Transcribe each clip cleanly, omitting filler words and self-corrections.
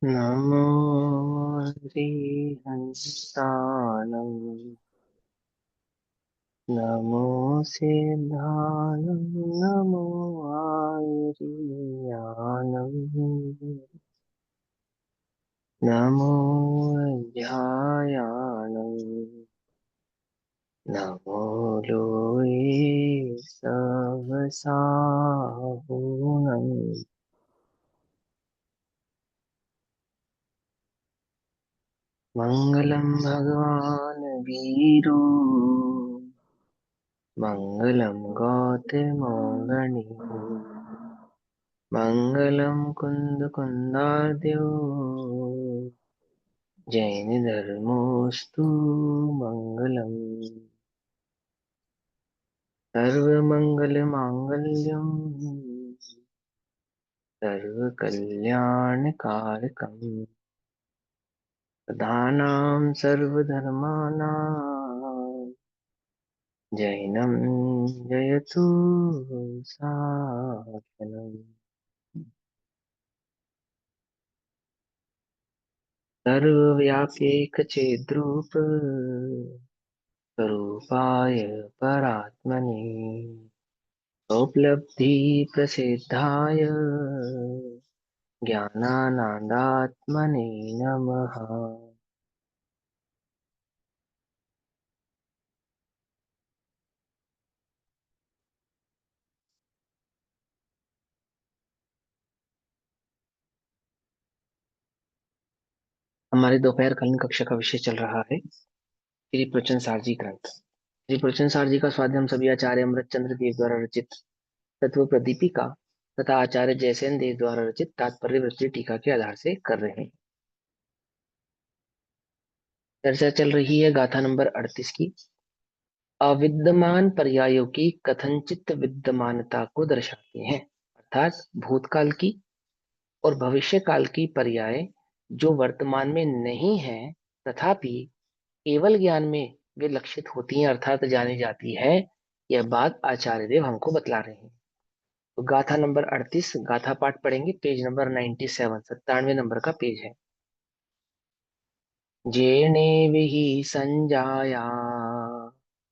नमो हरिहंसानम् नमो सिद्धानम् नमो आयुर्यानम् नमो अध्यायानम् नमो लोये सवसाहुनम् मङ्गलं भगवान् वीरो मङ्गलं गौतमोऽगणि मङ्गलं कुन्दकुन्दार्द्यो जैनधर्मोऽस्तु मङ्गलम् सर्वमङ्गलमाङ्गल्यं सर्वकल्याणकारकम् प्रधानां सर्वधर्माणां जैनं जयतु सासनम् सर्वव्याप्येकचेद्रूप स्वरूपाय परात्मने उपलब्धिप्रसिद्धाय ज्ञानानन्दात्मने नमः। हमारे दोपहर कालीन कक्षा का विषय चल रहा है श्री प्रवचन सारजी ग्रंथ। श्री प्रवचन सारजी का स्वाध्याय हम सभी आचार्य अमृत चंद्र देव द्वारा रचित तत्व प्रदीपिका तथा आचार्य जयसेन देव द्वारा रचित तात्पर्य वृत्ति टीका के आधार से कर रहे हैं। चर्चा चल रही है गाथा नंबर 38 की। अविद्यमान पर्यायों की कथनचित विद्यमानता को दर्शाते हैं, अर्थात भूतकाल की और भविष्य काल की पर्याय जो वर्तमान में नहीं है तथापि केवल ज्ञान में वे लक्षित होती हैं, अर्थात जानी जाती है। यह बात आचार्य देव हमको बतला रहे हैं। तो गाथा नंबर 38 गाथा पाठ पढ़ेंगे, पेज नंबर 97, 97 नंबर का पेज है। जेने विहि संजाया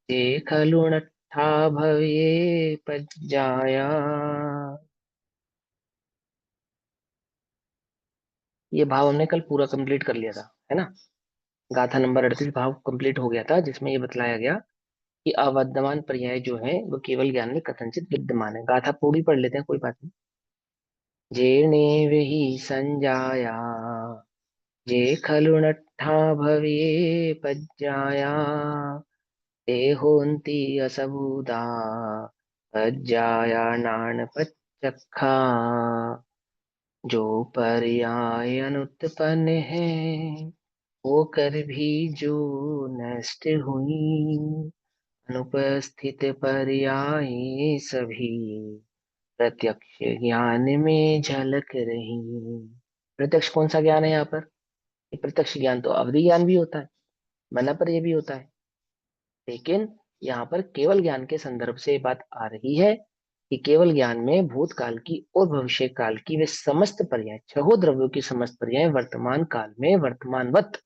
ते खलु नट्ठा भवे पज्जाया। ये भाव हमने कल पूरा कंप्लीट कर लिया था, है ना। गाथा नंबर 38 भाव कंप्लीट हो गया था, जिसमें ये बतलाया गया कि अवर्तमान पर्याय जो है वो केवल ज्ञान में कथनचित विद्यमान है। गाथा पूरी पढ़ लेते हैं, कोई बात नहीं। जेने विहि संजाया जे खलु नट्ठा भवे पज्जाया ते होन्ति असबूदा पज्जाया नानपच्चखा। जो पर्याय अनुत्पन्न है होकर भी जो नष्ट हुई, अनुपस्थित पर्याय सभी प्रत्यक्ष ज्ञान में झलक रही। प्रत्यक्ष कौन सा ज्ञान है यहाँ पर? ये प्रत्यक्ष ज्ञान तो अवधि ज्ञान भी होता है, मना पर यह भी होता है, लेकिन यहाँ पर केवल ज्ञान के संदर्भ से बात आ रही है कि केवल ज्ञान में भूतकाल की और भविष्य काल की वे समस्त पर्याय, छहों द्रव्यों की समस्त पर्याय वर्तमान काल में वर्तमानवत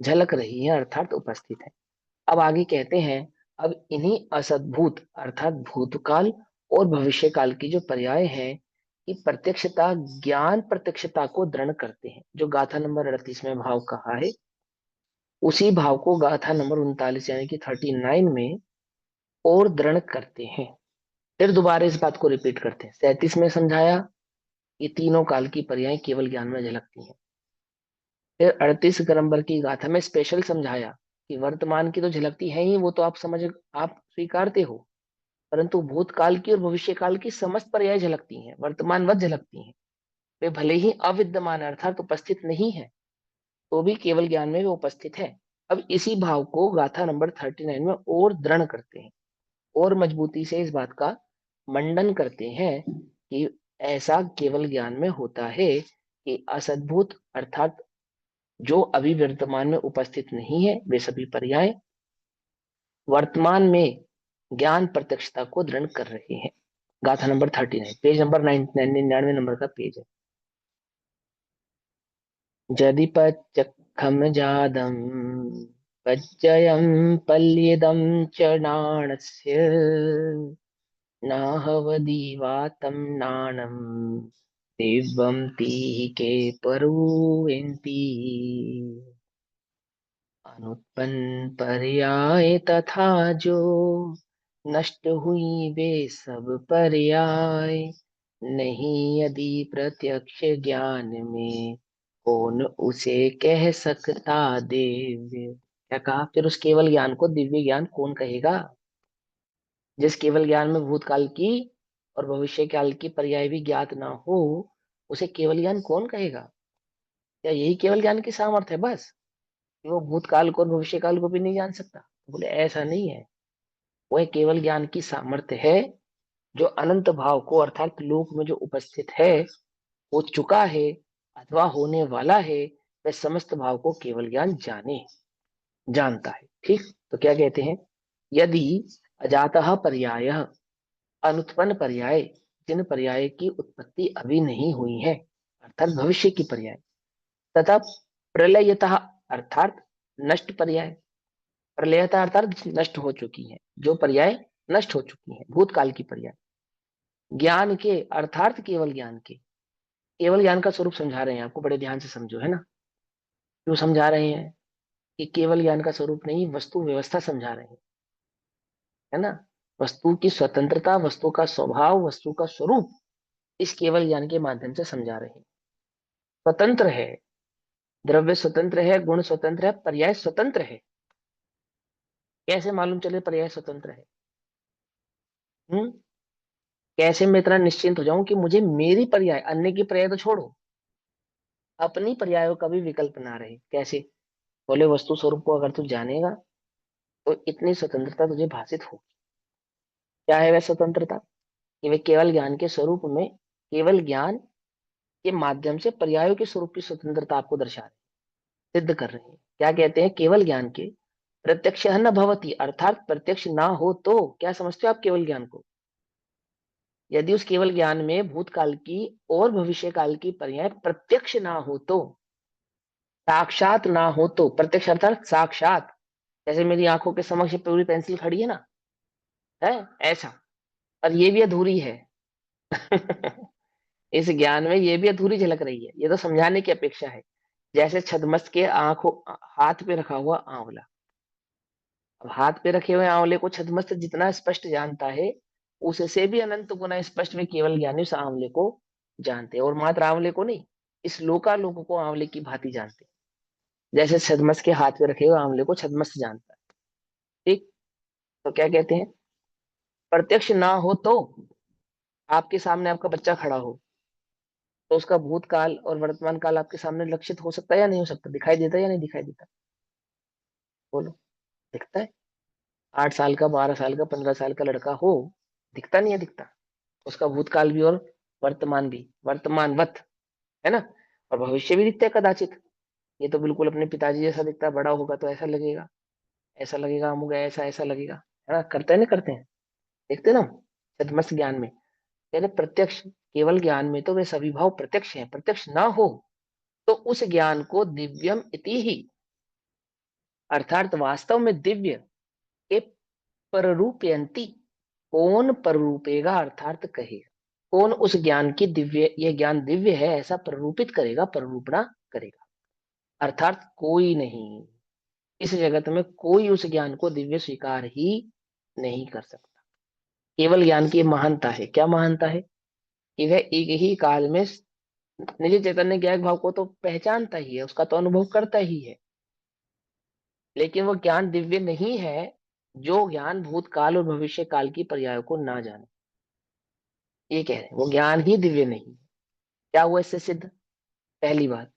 झलक रही है, अर्थात उपस्थित है। अब आगे कहते हैं, अब इन्हीं असद्भूत अर्थात भूतकाल और भविष्य काल की जो पर्याय है कि प्रत्यक्षता ज्ञान प्रत्यक्षता को दृढ़ करते हैं, जो गाथा नंबर 38 में भाव कहा है, उसी भाव को गाथा नंबर 39 यानी कि 39 में और दृढ़ करते हैं। फिर दोबारा इस बात को रिपीट करते हैं। 37 में समझाया कि तीनों काल की पर्याय केवल ज्ञान में झलकती हैं। फिर 38 नंबर की गाथा में स्पेशल समझाया कि वर्तमान की तो झलकती है ही, वो तो आप समझ, आप स्वीकारते हो, परंतु भूतकाल की और भविष्य काल की समस्त पर्याय झलकती हैं, वर्तमानवत झलकती हैं। वे भले ही अविद्यमान अर्थात उपस्थित नहीं है, तो भी केवल ज्ञान में वे उपस्थित है। अब इसी भाव को गाथा नंबर 39 में और दृढ़ करते हैं और मजबूती से इस बात का मंडन करते हैं कि ऐसा केवल ज्ञान में होता है कि असद्भुत अर्थात जो अभी वर्तमान में उपस्थित नहीं है वे सभी पर्याय वर्तमान में ज्ञान प्रत्यक्षता को दृढ़ कर रहे हैं। गाथा नंबर 39 पेज नंबर 99 नंबर का पेज है। यदि पच्चखम जादम पच्चयम पल्यदम च नाणस्य नाहवदीवातं नाणं दिव्यं तीहि के परुवेन्ति। अनुत्पन्न पर्याय तथा जो नष्ट हुई वे सब पर्याय, नहीं यदि प्रत्यक्ष ज्ञान में कौन उसे कह सकता दिव्य। क्या कहा? फिर उस केवल ज्ञान को दिव्य ज्ञान कौन कहेगा? जिस केवल ज्ञान में भूतकाल की और भविष्य काल की पर्याय भी ज्ञात ना हो, उसे केवल ज्ञान कौन कहेगा? क्या यही केवल ज्ञान की सामर्थ्य है बस, कि वो भूतकाल को और भविष्य काल को भी नहीं जान सकता? बोले ऐसा नहीं है। वह केवल ज्ञान की सामर्थ्य है जो अनंत भाव को, अर्थात लोक में जो उपस्थित है, हो चुका है अथवा होने वाला है, वह समस्त भाव को केवल ज्ञान जानता है। ठीक। तो क्या कहते हैं? यदि अजातः पर्याय, अनुत्पन्न पर्याय, जिन पर्याय की उत्पत्ति अभी नहीं हुई है, अर्थात भविष्य की पर्याय, तथा प्रलयतः अर्थात नष्ट पर्याय, प्रलयतः अर्थात नष्ट हो चुकी है, जो पर्याय नष्ट हो चुकी है, भूतकाल की पर्याय, ज्ञान के अर्थात केवल ज्ञान के। केवल ज्ञान का स्वरूप समझा रहे हैं आपको, बड़े ध्यान से समझो, है ना। क्यों समझा रहे हैं? कि केवल ज्ञान का स्वरूप नहीं, वस्तु व्यवस्था समझा रहे हैं, है ना। वस्तु की स्वतंत्रता, वस्तु का स्वभाव, वस्तु का स्वरूप इस केवल ज्ञान के माध्यम से समझा रहे हैं। स्वतंत्र है, द्रव्य स्वतंत्र है, गुण स्वतंत्र है, पर्याय स्वतंत्र है। कैसे मालूम चले पर्याय स्वतंत्र है? हम्म। कैसे मैं इतना निश्चिंत हो जाऊं कि मुझे मेरी पर्याय, अन्य की पर्याय तो छोड़ो, अपनी पर्यायों का भी विकल्प ना रहे? कैसे? बोले वस्तु स्वरूप को अगर तू जानेगा तो इतनी स्वतंत्रता तुझे भाषित हो। क्या है वह स्वतंत्रता? कि वे केवल ज्ञान के स्वरूप में, केवल ज्ञान के माध्यम से पर्यायों के स्वरूप की स्वतंत्रता आपको दर्शा रहे, सिद्ध कर रहे हैं। क्या कहते हैं? केवल ज्ञान के प्रत्यक्ष न भवती, अर्थात प्रत्यक्ष ना हो तो, क्या समझते हो आप केवल ज्ञान को? यदि उस केवल ज्ञान में भूतकाल की और भविष्य काल की पर्याय प्रत्यक्ष ना हो तो, साक्षात ना हो तो, प्रत्यक्ष अर्थात साक्षात, जैसे मेरी आंखों के समक्ष पूरी पेंसिल खड़ी है ना, है ऐसा, और ये भी अधूरी है। इस ज्ञान में ये भी अधूरी झलक रही है, ये तो समझाने की अपेक्षा है। जैसे छदमस्त के आंखों, हाथ पे रखा हुआ आंवला, अब हाथ पे रखे हुए आंवले को छदमस्त जितना स्पष्ट जानता है, उससे भी अनंत गुना स्पष्ट में केवल ज्ञानी उस आंवले को जानते हैं, और मात्र आंवले को नहीं, इस लोकालोक को आंवले की भांति जानते हैं। जैसे छदमस्त के हाथ पे रखे हुए आंवले को छदमस्त जानता है। ठीक। तो क्या कहते हैं? प्रत्यक्ष ना हो तो, आपके सामने आपका बच्चा खड़ा हो, तो उसका भूतकाल और वर्तमान काल आपके सामने लक्षित हो सकता है या नहीं हो सकता? दिखाई देता है या नहीं दिखाई देता? बोलो। दिखता है। 8 साल का, 12 साल का, 15 साल का लड़का हो, दिखता नहीं है? दिखता। उसका भूतकाल भी और वर्तमान भी वर्तमानवत, है ना। और भविष्य भी दिखता है कदाचित। ये तो बिल्कुल अपने पिताजी जैसा दिखता है, बड़ा होगा तो ऐसा लगेगा, ऐसा लगेगा, अमुक ऐसा ऐसा लगेगा, है ना। करते हैं ना, करते हैं, देखते हैं ना। सदमस्त ज्ञान में, यानी प्रत्यक्ष केवल ज्ञान में तो वे सभी भाव प्रत्यक्ष हैं। प्रत्यक्ष ना हो तो उस ज्ञान को दिव्यम इति ही, अर्थात वास्तव में दिव्य के पररूपयंती, कौन पररूपेगा, अर्थात कहेगा, कौन उस ज्ञान की दिव्य, ये ज्ञान दिव्य है ऐसा प्ररूपित करेगा, प्ररूपणा करेगा। अर्थात कोई नहीं, इस जगत में कोई उस ज्ञान को दिव्य स्वीकार ही नहीं कर सकता। केवल ज्ञान की महानता है। क्या महानता है? कि वह एक ही काल में निज चैतन्य ज्ञान भाव को तो पहचानता ही है, उसका तो अनुभव करता ही है, लेकिन वो ज्ञान दिव्य नहीं है जो ज्ञान भूतकाल और भविष्य काल की पर्यायों को ना जाने। ये कह रहे हैं वो ज्ञान ही दिव्य नहीं है। क्या हुआ इससे सिद्ध? पहली बात,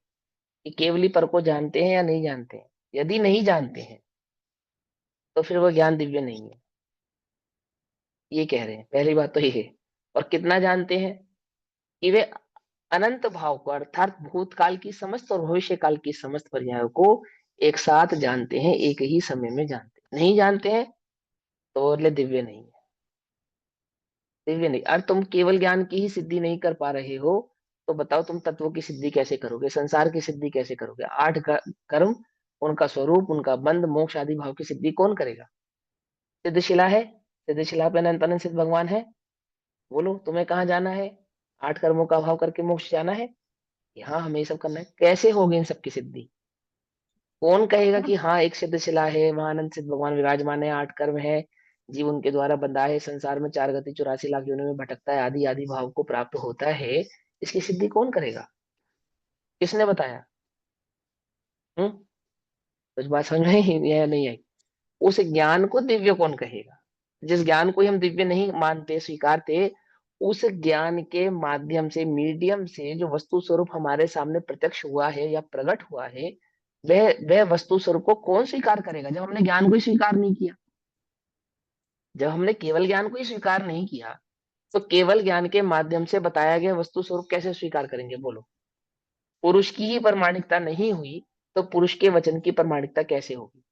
कि केवली पर को जानते हैं या नहीं जानते हैं? यदि नहीं जानते हैं तो फिर वो ज्ञान दिव्य नहीं है, ये कह रहे हैं। पहली बात तो ये है। और कितना जानते हैं? कि वे अनंत भाव को, अर्थात भूतकाल की समस्त और भविष्य काल की समस्त पर्यायों को एक साथ जानते हैं, एक ही समय में जानते हैं। नहीं जानते हैं तो बोले दिव्य नहीं है, दिव्य नहीं। अरे तुम केवल ज्ञान की ही सिद्धि नहीं कर पा रहे हो, तो बताओ तुम तत्वों की सिद्धि कैसे करोगे, संसार की सिद्धि कैसे करोगे? 8 कर्म, उनका स्वरूप, उनका बंध, मोक्ष आदि भाव की सिद्धि कौन करेगा? सिद्धशिला है, सिद्धशिला पे अनंत सिद्ध भगवान है। बोलो तुम्हें कहाँ जाना है? 8 कर्मों का अभाव करके मोक्ष जाना है? हाँ, हमें ये सब करना है। कैसे होगी इन सब की सिद्धि? कौन कहेगा कि हाँ एक सिद्धशिला है, वहां अनंत सिद्ध भगवान विराजमान है, 8 कर्म है, जीव उनके द्वारा बंधा है, संसार में 4 गति 84 लाख योनियों में भटकता है, आदि आदि भाव को प्राप्त होता है? इसकी सिद्धि कौन करेगा? किसने बताया? हम्म? कुछ बात समझ में या नहीं आई? उस ज्ञान को दिव्य कौन कहेगा? जिस ज्ञान को हम दिव्य नहीं मानते, स्वीकारते, उस ज्ञान के माध्यम से, मीडियम से जो वस्तु स्वरूप हमारे सामने प्रत्यक्ष हुआ है या प्रकट हुआ है, वह वस्तु स्वरूप को कौन स्वीकार करेगा जब हमने ज्ञान को ही स्वीकार नहीं किया? जब हमने केवल ज्ञान को ही स्वीकार नहीं किया, तो केवल ज्ञान के माध्यम से बताया गया वस्तु स्वरूप कैसे स्वीकार करेंगे? बोलो। पुरुष की ही प्रमाणिकता नहीं हुई तो पुरुष के वचन की प्रमाणिकता कैसे होगी?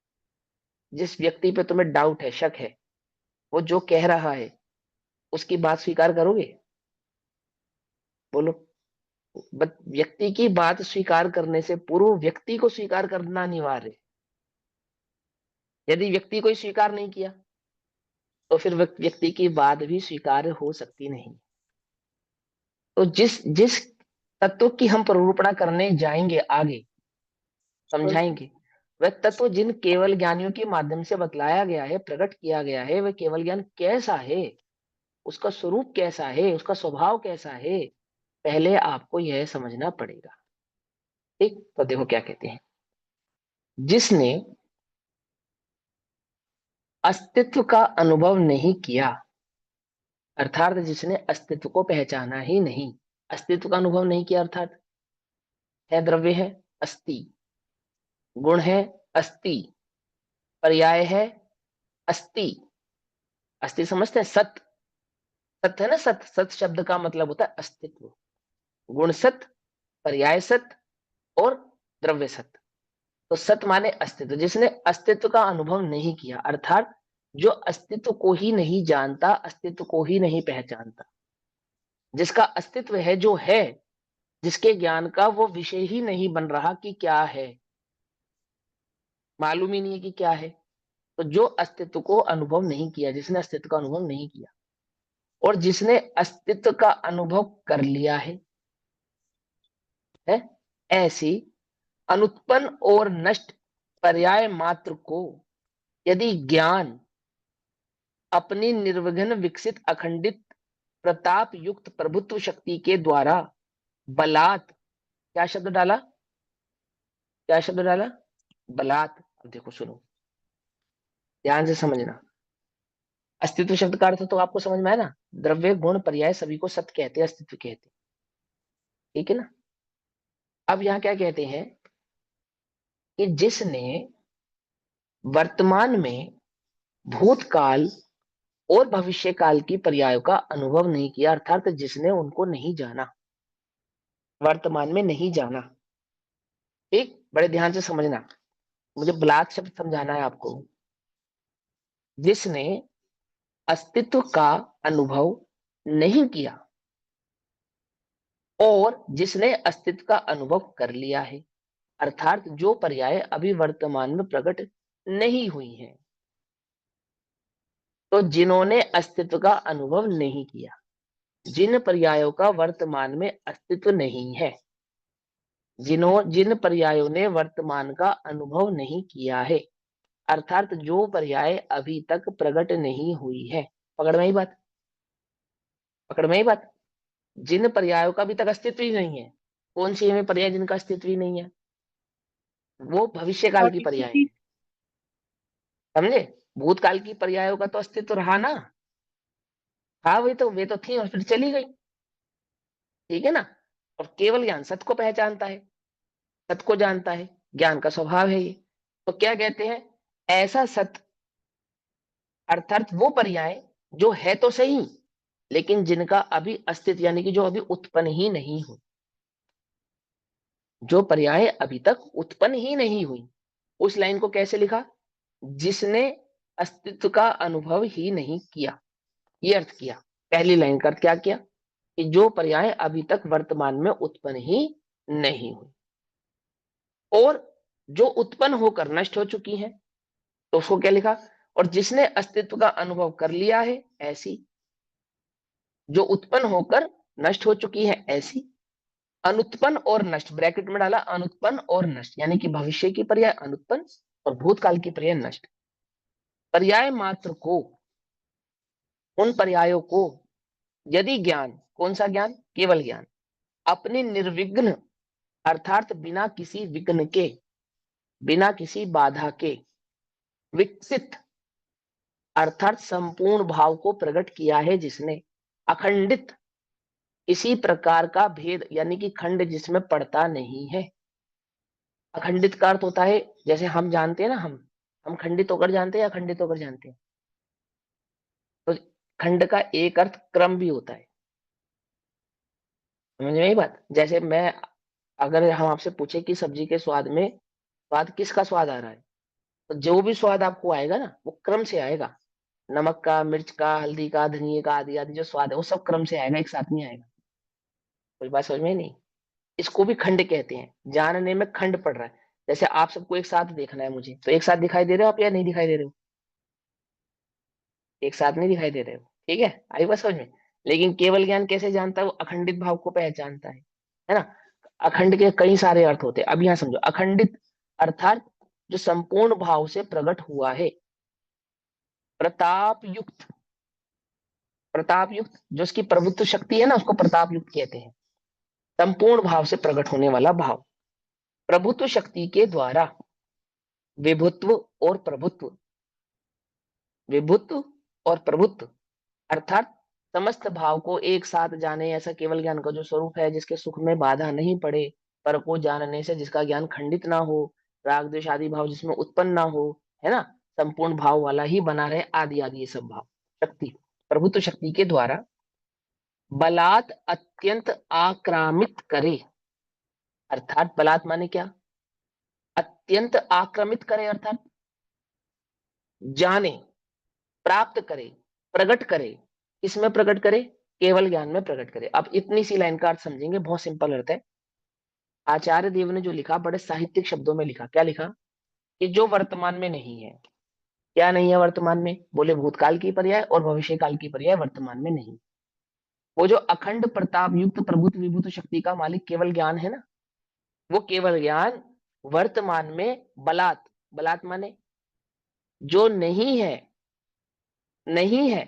जिस व्यक्ति पे तुम्हें डाउट है, शक है, वो जो कह रहा है उसकी बात स्वीकार करोगे? बोलो। व्यक्ति की बात स्वीकार करने से पूर्व व्यक्ति को स्वीकार करना अनिवार्य है। यदि व्यक्ति को ही स्वीकार नहीं किया तो फिर व्यक्ति की बात भी स्वीकार हो सकती नहीं। तो जिस जिस तत्व की हम प्ररूपणा करने जाएंगे, आगे समझाएंगे, वह तत्व जिन केवल ज्ञानियों के माध्यम से बतलाया गया है, प्रकट किया गया है, वह केवल ज्ञान कैसा है, उसका स्वरूप कैसा है, उसका स्वभाव कैसा है, पहले आपको यह समझना पड़ेगा। ठीक, तो देखो क्या कहते हैं। जिसने अस्तित्व का अनुभव नहीं किया, अर्थात जिसने अस्तित्व को पहचाना ही नहीं, अस्तित्व का अनुभव नहीं किया, अर्थात है द्रव्य है अस्ति, गुण है अस्ति, पर्याय है अस्ति। अस्ति समझते हैं? सत, सत्य है ना, सत, सत शब्द का मतलब होता है अस्तित्व। गुण सत, पर्याय सत और द्रव्य सत। तो सत माने अस्तित्व। जिसने अस्तित्व का अनुभव नहीं किया, अर्थात जो अस्तित्व को ही नहीं जानता, अस्तित्व को ही नहीं पहचानता, जिसका अस्तित्व है, जो है, जिसके ज्ञान का वो विषय ही नहीं बन रहा कि क्या है, मालूम ही नहीं है कि क्या है। तो जो अस्तित्व को अनुभव नहीं किया, जिसने अस्तित्व का अनुभव नहीं किया, और जिसने अस्तित्व का अनुभव कर लिया है ऐसी अनुत्पन्न और नष्ट पर्याय मात्र को यदि ज्ञान अपनी निर्विघ्न विकसित अखंडित प्रताप युक्त प्रभुत्व शक्ति के द्वारा बलात्, क्या शब्द डाला? क्या शब्द डाला? बलात्। अब देखो सुनो, ध्यान से समझना। अस्तित्व शब्द का अर्थ तो आपको समझ में आया ना? द्रव्य गुण पर्याय सभी को सत्य कहते हैं, अस्तित्व कहते हैं, ठीक है ना? अब यहां क्या कहते हैं कि जिसने वर्तमान में भूतकाल और भविष्य काल की पर्यायों का अनुभव नहीं किया, अर्थात जिसने उनको नहीं जाना, वर्तमान में नहीं जाना। ठीक, बड़े ध्यान से समझना, मुझे ब्लाक शब्द समझाना है आपको। जिसने अस्तित्व का अनुभव नहीं किया और जिसने अस्तित्व का अनुभव कर लिया है, अर्थात जो पर्याय अभी वर्तमान में प्रकट नहीं हुई हैं। तो जिन्होंने अस्तित्व का अनुभव नहीं किया, जिन पर्यायों का वर्तमान में अस्तित्व नहीं है, जिन पर्यायों ने वर्तमान का अनुभव नहीं किया है, अर्थात जो पर्याय अभी तक प्रकट नहीं हुई है। पकड़ में ही बात? पकड़ में ही बात? जिन पर्यायों का अभी तक अस्तित्व ही नहीं है, कौन सी हमें पर्याय जिनका अस्तित्व ही नहीं है? वो भविष्य काल की पर्याय है, समझे? भूतकाल की पर्यायों का तो अस्तित्व रहा ना। हाँ, वे तो थी और फिर चली गई, ठीक है ना? और केवल ज्ञान सत्य को पहचानता है, सत्य को जानता है, ज्ञान का स्वभाव है ये। तो क्या कहते हैं? ऐसा सत्य, अर्थात वो पर्याय जो है तो सही, लेकिन जिनका अभी अस्तित्व, यानी कि जो अभी उत्पन्न ही नहीं हुई, जो पर्याय अभी तक उत्पन्न ही नहीं हुई, उस लाइन को कैसे लिखा? जिसने अस्तित्व का अनुभव ही नहीं किया, ये अर्थ किया। पहली लाइन का अर्थ क्या किया? कि जो पर्याय अभी तक वर्तमान में उत्पन्न ही नहीं हुई और जो उत्पन्न होकर नष्ट हो चुकी हैं, तो उसको क्या लिखा, और जिसने अस्तित्व का अनुभव कर लिया है ऐसी, जो उत्पन्न होकर नष्ट हो चुकी है ऐसी, अनुत्पन्न और नष्ट ब्रैकेट में डाला, अनुत्पन्न और नष्ट, यानी कि भविष्य की पर्याय अनुत्पन्न और भूतकाल की पर्याय नष्ट। पर्याय मात्र को, उन पर्यायों को यदि ज्ञान, कौन सा ज्ञान, केवल ज्ञान, अपने निर्विघ्न अर्थात बिना किसी विघ्न के, बिना किसी बाधा के विकसित अर्थात संपूर्ण भाव को प्रकट किया है जिसने, अखंडित इसी प्रकार का भेद, यानी कि खंड जिसमें पड़ता नहीं है। अखंडित का अर्थ होता है, जैसे हम जानते हैं ना, हम खंडित होकर जानते हैं या अखंडित होकर जानते हैं, तो खंड का एक अर्थ क्रम भी होता है। समझ में आई बात? जैसे मैं, अगर हम आपसे पूछे कि सब्जी के स्वाद में, स्वाद किसका स्वाद आ रहा है, तो जो भी स्वाद आपको आएगा ना वो क्रम से आएगा। नमक का, मिर्च का, हल्दी का, धनिए का, आदि आदि जो स्वाद है वो सब क्रम से आएगा, एक साथ नहीं आएगा। कोई बात समझ में नहीं? इसको भी खंड कहते हैं, जानने में खंड पड़ रहा है। जैसे आप सबको एक साथ देखना है मुझे, तो एक साथ दिखाई दे रहे हो आप या नहीं दिखाई दे रहे हो? एक साथ नहीं दिखाई दे रहे हो, ठीक है, आई बात समझ में? लेकिन केवल ज्ञान कैसे जानता है? वो अखंडित भाव को पहचानता है ना? अखंड के कई सारे अर्थ होते हैं, अब यहाँ समझो, अखंडित अर्थात जो संपूर्ण भाव से प्रकट हुआ है, प्रताप युक्त, प्रताप युक्त जो उसकी प्रभुत्व शक्ति है ना, उसको प्रताप युक्त कहते हैं। संपूर्ण भाव से प्रकट होने वाला भाव, प्रभुत्व शक्ति के द्वारा विभुत्व और प्रभुत्व, विभुत्व और प्रभुत्व अर्थात समस्त भाव को एक साथ जाने, ऐसा केवल ज्ञान का जो स्वरूप है, जिसके सुख में बाधा नहीं पड़े, पर को जानने से जिसका ज्ञान खंडित ना हो, राग द्वेष आदि भाव जिसमें उत्पन्न ना हो, है ना, संपूर्ण भाव वाला ही बना रहे, आदि आदि ये सब भाव शक्ति, प्रभुत्व शक्ति के द्वारा बलात् अत्यंत आक्रामित करे, अर्थात बलात् माने क्या, अत्यंत आक्रमित करे, अर्थात जाने, प्राप्त करे, प्रकट करे। इसमें प्रकट करे, केवल ज्ञान में प्रकट करे। अब इतनी सी लाइन का अर्थ समझेंगे, बहुत सिंपल अर्थ है। आचार्य देव ने जो लिखा, बड़े साहित्यिक शब्दों में लिखा, क्या लिखा, कि जो वर्तमान में नहीं है, क्या नहीं है वर्तमान में, बोले भूतकाल की पर्याय और भविष्य काल की पर्याय वर्तमान में नहीं। वो जो अखंड प्रताप युक्त प्रभुत्व विभूत शक्ति का मालिक केवल ज्ञान है ना, वो केवल ज्ञान वर्तमान में बलात्, बलात् माने जो नहीं है, नहीं है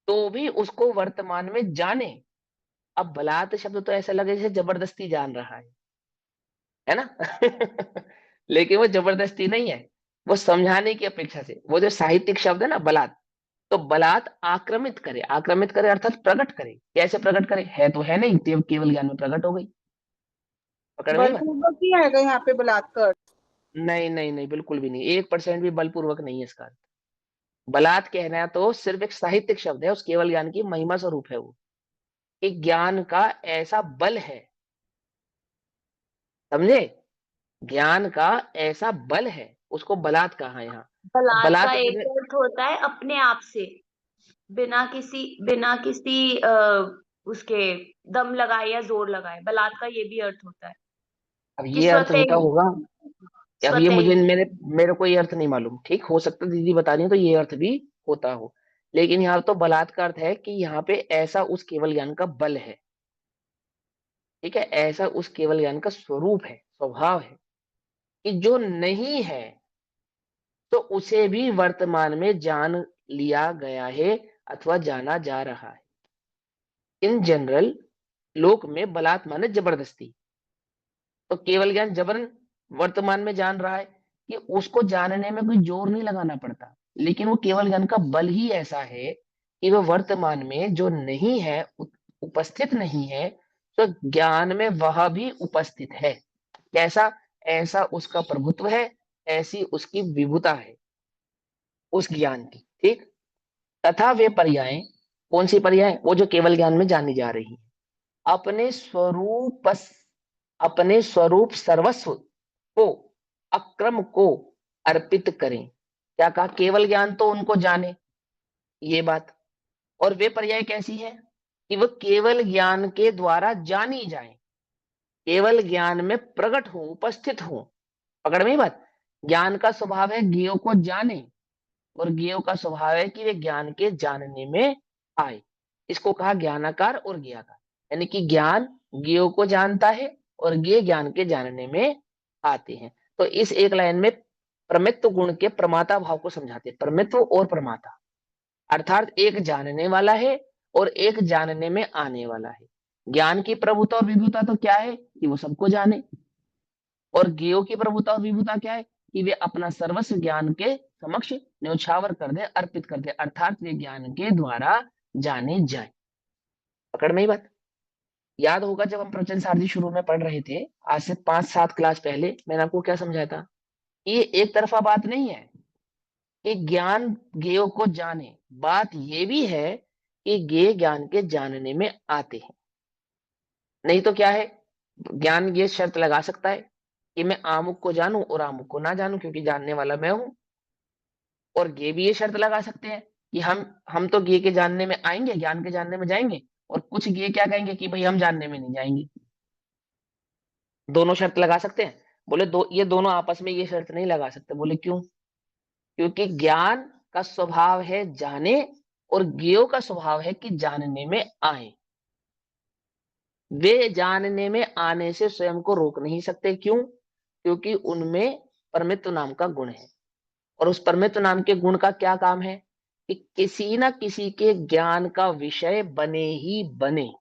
तो भी उसको वर्तमान में जाने। अब बलात् शब्द तो ऐसा लगे जैसे जबरदस्ती जान रहा है ना? लेकिन वो जबरदस्ती नहीं है, वो समझाने की अपेक्षा से, वो जो साहित्यिक शब्द है ना बलात्, तो बलात् आक्रमित करे, आक्रमित करे अर्थात प्रकट करे। कैसे प्रकट करे, है तो है नहीं, केवल ज्ञान में प्रकट हो गई। पकड़ में बात? बलपूर्वक ही आएगा यहाँ पे बलात्कार। नहीं नहीं नहीं, बिल्कुल भी नहीं, 1% भी बलपूर्वक नहीं है इसका। बलात् कहना तो सिर्फ एक साहित्यिक शब्द है, उस केवल ज्ञान की महिमा स्वरूप है वो, एक ज्ञान का ऐसा बल है, समझे? ज्ञान का ऐसा बल है, उसको बलात् कहा यहाँ। बलात् का बलात् एक मैंने, अर्थ होता है अपने आप से, बिना किसी उसके दम लगाए या जोर लगाए, बलात् का ये भी अर्थ होता है अब कि ये अर्थ स्वतः होता ही, होगा, अब ये स्वतः मुझे, ही। मेरे मेरे को ये अर्थ नहीं मालूम, ठीक हो सकता है दीदी बता रही हो तो ये अर्थ भी होता हो, लेकिन यहाँ तो बलात् का अर्थ है कि यहाँ पे ऐसा उस केवल ज्ञान का बल है, ठीक है, ऐसा उस केवल ज्ञान का स्वरूप है, स्वभाव है, कि जो नहीं है तो उसे भी वर्तमान में जान लिया गया है अथवा जाना जा रहा है। इन जनरल लोक में बलात् माने जबरदस्ती, तो केवल ज्ञान जबरन वर्तमान में जान रहा है, कि उसको जानने में कोई जोर नहीं लगाना पड़ता, लेकिन वो केवल ज्ञान का बल ही ऐसा है कि वो वर्तमान में जो नहीं है, उपस्थित नहीं है, तो ज्ञान में वह भी उपस्थित है। कैसा? ऐसा उसका प्रभुत्व है, ऐसी उसकी विभुता है उस ज्ञान की, ठीक। तथा वे पर्याय, कौन सी पर्याय, वो जो केवल ज्ञान में जानी जा रही है, अपने स्वरूप, अपने स्वरूप सर्वस्व को, अक्रम को अर्पित करें। क्या कहा? केवल ज्ञान तो उनको जाने, ये बात। और वे पर्याय कैसी है? कि वह केवल ज्ञान के द्वारा जानी जाए, केवल ज्ञान में प्रकट हो, उपस्थित हो। पकड़ में ही बात। ज्ञान का स्वभाव है ज्ञेय को जाने, और ज्ञेय का स्वभाव है कि वे ज्ञान के जानने में आए। इसको कहा ज्ञानाकार और ज्ञेयाकार। यानी कि ज्ञान ज्ञेय को जानता है और ज्ञेय ज्ञान के जानने में आते हैं। तो इस एक लाइन में प्रमित्व गुण के प्रमाता भाव को समझाते हैं, प्रमित्व और प्रमाता, अर्थात एक जानने वाला है और एक जानने में आने वाला है। ज्ञान की प्रभुता और विभुता तो क्या है कि वो सबको जाने, और ज्ञेयों की प्रभुता और विभुता क्या है कि वे अपना सर्वस्व ज्ञान के समक्ष न्यौछावर कर दे, अर्पित कर दे, अर्थात वे ज्ञान के द्वारा जाने जाए। पकड़ में ही बात। याद होगा जब हम प्रवचन सारणी शुरू में पढ़ रहे थे, आज से 5-7 क्लास पहले, मैंने आपको क्या समझाया था? ये एक तरफा बात नहीं है कि ज्ञान ज्ञेयों को जाने, बात ये भी है कि ज्ञेय ज्ञान के जानने में आते हैं। नहीं तो क्या है, ज्ञान ये शर्त लगा सकता है कि मैं आमुक को जानूं और आमुक को ना जानूं, क्योंकि जानने वाला मैं हूं। और ये भी ये शर्त लगा सकते हैं कि हम तो ज्ञेय के जानने में आएंगे, ज्ञान के जानने में जाएंगे, और कुछ ज्ञेय क्या कहेंगे कि भाई हम जानने में नहीं जाएंगे। दोनों शर्त लगा सकते हैं? बोले ये दोनों आपस में ये शर्त नहीं लगा सकते। बोले क्यों? क्योंकि ज्ञान का स्वभाव है जाने, और ज्ञेयों का स्वभाव है कि जानने में आए। वे जानने में आने से स्वयं को रोक नहीं सकते। क्यों? क्योंकि उनमें परमित्व नाम का गुण है, और उस परमित्व नाम के गुण का क्या काम है कि किसी ना किसी के ज्ञान का विषय बने ही बने।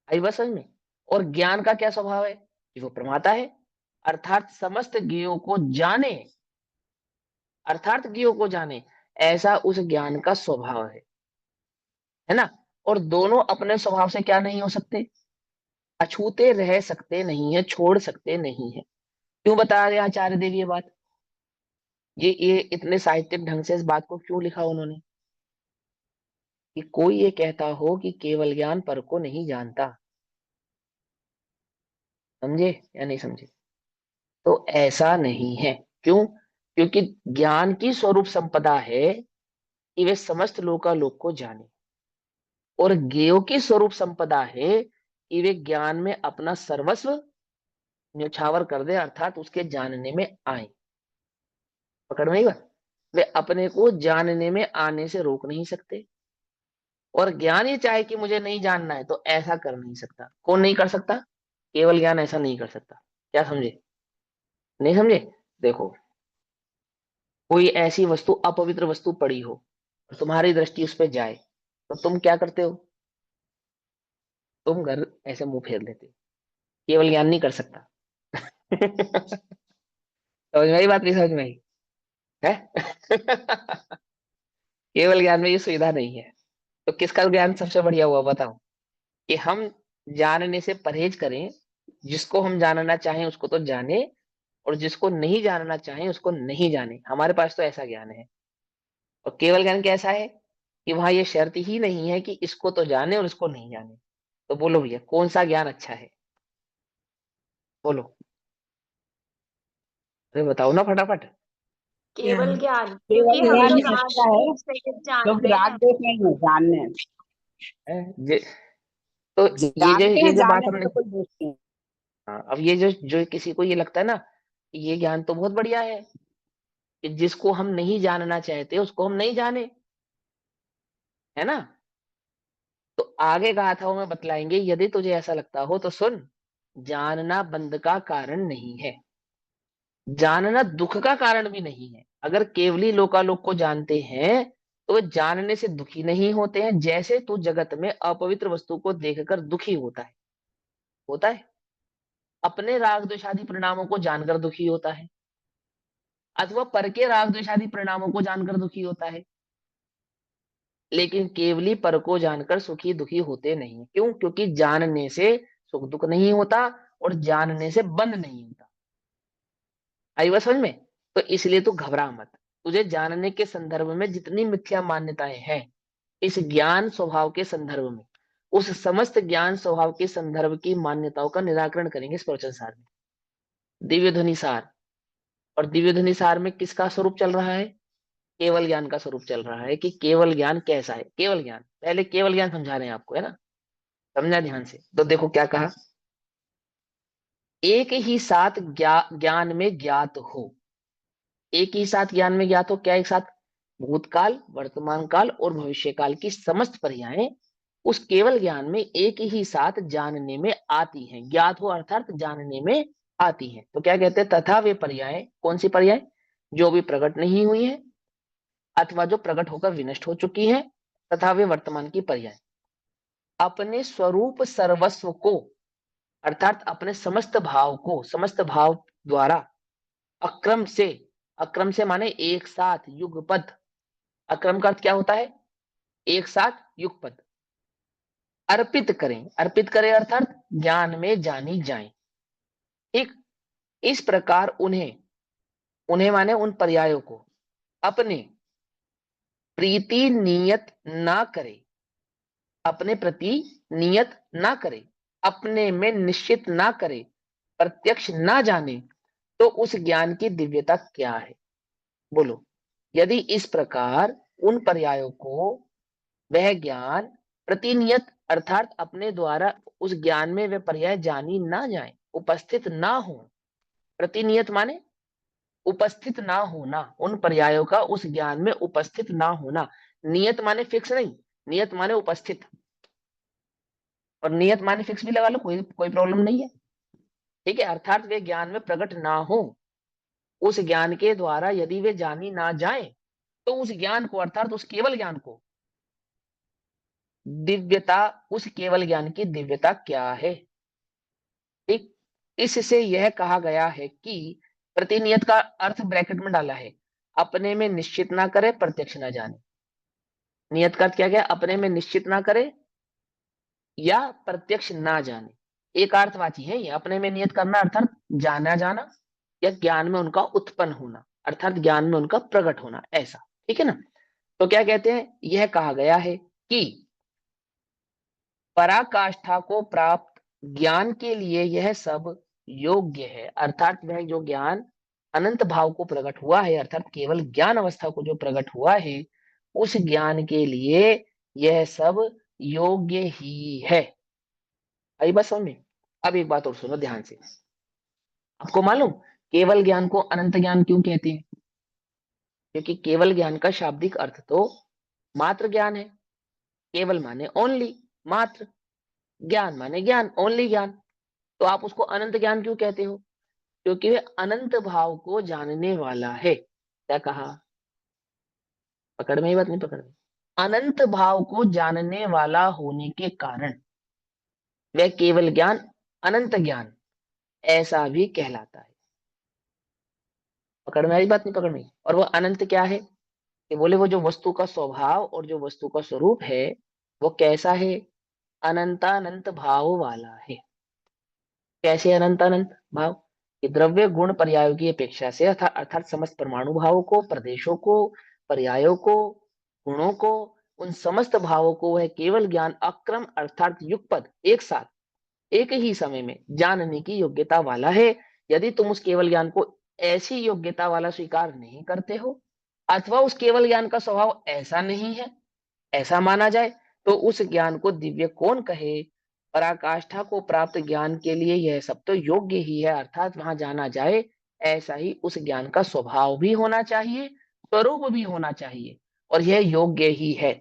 आई बात समझ में? और ज्ञान का क्या स्वभाव है कि वो प्रमाता है, अर्थात समस्त ज्ञेयों को जाने, अर्थात ज्ञेयों को जाने, ऐसा उस ज्ञान का स्वभाव है ना। और दोनों अपने स्वभाव से क्या नहीं हो सकते? अछूते रह सकते नहीं है, छोड़ सकते नहीं है। क्यों बता रहे आचार्य देव ये बात? ये इतने साहित्यिक ढंग से इस बात को क्यों लिखा उन्होंने? कि कोई ये कहता हो कि केवल ज्ञान पर को नहीं जानता। समझे या नहीं समझे? तो ऐसा नहीं है। क्यों? क्योंकि ज्ञान की स्वरूप संपदा है कि वे समस्त लोकालोक को जाने, और ज्ञेयों की स्वरूप संपदा है कि वे ज्ञान में अपना सर्वस्व न्यौछावर कर दे, अर्थात उसके जानने में आए। पकड़ में आई बात? वे अपने को जानने में आने से रोक नहीं सकते, और ज्ञान ये चाहे कि मुझे नहीं जानना है तो ऐसा कर नहीं सकता। कौन नहीं कर सकता? केवल ज्ञान ऐसा नहीं कर सकता। क्या समझे? नहीं समझे? देखो, कोई ऐसी वस्तु, अपवित्र वस्तु पड़ी हो, और तुम्हारी दृष्टि उस पर जाए, तो तुम क्या करते हो? तुम घर ऐसे मुंह फेर लेते हो। केवल ज्ञान नहीं कर सकता। समझ में आई बात? नहीं समझ में आई है? केवल ज्ञान में ये सुविधा नहीं है। तो किसका ज्ञान सबसे बढ़िया हुआ बताओ? कि हम जानने से परहेज करें, जिसको हम जानना चाहें उसको तो जाने, और जिसको नहीं जानना चाहें उसको नहीं जाने। हमारे पास तो ऐसा ज्ञान है। और केवल ज्ञान कैसा है कि वहां ये शर्त ही नहीं है कि इसको तो जाने और इसको नहीं जाने। तो बोलो भैया, कौन सा ज्ञान अच्छा है? बोलो, अरे बताओ ना फटाफट। केवल ज्ञान, केवल क्योंकि हम तो ज्ञान राग अच्छा है, से लोग जानते राग हैं। देख नहीं है जानने। हैं? तो जानते ये हैं, जो बात जानने में हमने, तो कोई दोष नहीं। हाँ, अब ये जो जो किसी को ये लगता है ना कि ये ज्ञान तो बहुत बढ़िया है, कि जिसको हम नहीं जानना चाहते उसको हम नहीं जाने, है ना। तो आगे गाथाओं में बतलाएंगे, यदि तुझे ऐसा लगता हो तो सुन, जानना बंध का कारण नहीं है, जानना दुख का कारण भी नहीं है। अगर केवली लोकालोक को जानते हैं तो वे जानने से दुखी नहीं होते हैं, जैसे तू जगत में अपवित्र वस्तु को देखकर दुखी होता है, होता है। अपने राग द्वेषादि परिणामों को जानकर दुखी होता है, अथवा पर के राग द्वेषादि परिणामों को जानकर दुखी होता है। लेकिन केवली पर को जानकर सुखी दुखी होते नहीं। क्यों? क्योंकि जानने से सुख दुख नहीं होता, और जानने से बंध नहीं होता। आई बात समझ में? तो इसलिए तू घबरा मत। तुझे जानने के संदर्भ में जितनी मिथ्या मान्यताएं हैं, इस ज्ञान स्वभाव के संदर्भ में, उस समस्त ज्ञान स्वभाव के संदर्भ की मान्यताओं का निराकरण करेंगे इस प्रवचन सार में। दिव्य ध्वनि सार। और दिव्य ध्वनि सार में किसका स्वरूप चल रहा है? केवल ज्ञान का स्वरूप चल रहा है कि केवल ज्ञान कैसा है। केवल ज्ञान, पहले केवल ज्ञान समझा रहे हैं आपको, है ना, समझा ध्यान से। तो देखो क्या कहा, एक ही साथ ज्ञान में ज्ञात हो। एक ही साथ ज्ञान में ज्ञात हो, क्या एक साथ, भूतकाल, वर्तमान काल और भविष्य काल की समस्त पर्यायें उस केवल ज्ञान में एक ही साथ जानने में आती हैं। ज्ञात हो अर्थात जानने में आती हैं। तो क्या कहते हैं, तथा वे पर्याय, कौन सी पर्याय, जो भी प्रकट नहीं हुई है अथवा जो प्रकट होकर विनष्ट हो चुकी है, तथा वे वर्तमान की पर्याय अपने स्वरूप सर्वस्व को अर्थात अपने समस्त भाव को, समस्त भाव द्वारा अक्रम से, अक्रम से माने एक साथ युगपद, अक्रम का अर्थ क्या होता है, एक साथ युगपद, अर्पित करें, अर्पित करें अर्थात ज्ञान में जानी जाए। ठीक, इस प्रकार उन्हें, उन्हें माने उन पर्यायों को अपने प्रीति नियत ना करे, अपने प्रति नियत ना करे, अपने में निश्चित ना करे, प्रत्यक्ष ना जाने, तो उस ज्ञान की दिव्यता क्या है। बोलो, यदि इस प्रकार उन पर्यायों को वह ज्ञान प्रतिनियत अर्थात अपने द्वारा उस ज्ञान में वे पर्याय जानी ना जाए, उपस्थित ना हो, प्रतिनियत माने उपस्थित ना होना, उन पर्यायों का उस ज्ञान में उपस्थित ना होना, नियत माने फिक्स नहीं, नियत माने उपस्थित, और नियत माने फिक्स भी लगा लो, कोई कोई प्रॉब्लम नहीं है। ठीक है, अर्थात वे ज्ञान में प्रकट ना हो, उस ज्ञान के द्वारा यदि वे जानी ना जाए, तो उस ज्ञान को अर्थात उस केवल ज्ञान को दिव्यता, उस केवल ज्ञान की दिव्यता क्या है। ठीक, इससे यह कहा गया है कि प्रतिनियत का अर्थ ब्रैकेट में डाला है, अपने में निश्चित ना करे, प्रत्यक्ष ना जाने। नियत का अर्थ क्या गया, अपने में निश्चित ना करे या प्रत्यक्ष ना जाने। एक अर्थवाची है ये, अपने में नियत करना अर्थात जाना जाना, या ज्ञान में उनका उत्पन्न होना अर्थात ज्ञान में उनका प्रकट होना, ऐसा। ठीक है ना। तो क्या कहते हैं, यह कहा गया है कि पराकाष्ठा को प्राप्त ज्ञान के लिए यह सब योग्य है, अर्थात वह जो ज्ञान अनंत भाव को प्रकट हुआ है, अर्थात केवल ज्ञान अवस्था को जो प्रकट हुआ है, उस ज्ञान के लिए यह सब योग्य ही है। आई बात समझ में। अब एक बात और सुनो ध्यान से, आपको मालूम केवल ज्ञान को अनंत ज्ञान क्यों कहते हैं, क्योंकि केवल ज्ञान का शाब्दिक अर्थ तो मात्र ज्ञान है। केवल माने ओनली, मात्र, ज्ञान माने ज्ञान, ओनली ज्ञान। तो आप उसको अनंत ज्ञान क्यों कहते हो, क्योंकि वह अनंत भाव को जानने वाला है। क्या कहा, पकड़ में ही बात, नहीं पकड़ में, अनंत भाव को जानने वाला होने के कारण वह केवल ज्ञान अनंत ज्ञान ऐसा भी कहलाता है। पकड़ में आई बात, नहीं पकड़ में। और वह अनंत क्या है, कि बोले वो जो वस्तु का स्वभाव और जो वस्तु का स्वरूप है वो कैसा है, अनंतानंत भाव वाला है। कैसे अनंतानंत भाव, कि द्रव्य गुण पर्यायों की अपेक्षा से अर्थात समस्त परमाणु भावों को, प्रदेशों को, पर्यायों को, गुणों को, उन समस्त भावों को वह केवल ज्ञान अक्रम अर्थात युगपद एक साथ एक ही समय में जानने की योग्यता वाला है। यदि तुम उस केवल ज्ञान को ऐसी योग्यता वाला स्वीकार नहीं करते हो, अथवा उस केवल ज्ञान का स्वभाव ऐसा नहीं है, ऐसा माना जाए, तो उस ज्ञान को दिव्य कौन कहे। पराकाष्ठा को प्राप्त ज्ञान के लिए यह सब तो योग्य ही है, अर्थात वहां जाना जाए ऐसा ही उस ज्ञान का स्वभाव भी होना चाहिए, स्वरूप भी होना चाहिए, और यह योग्य ही है।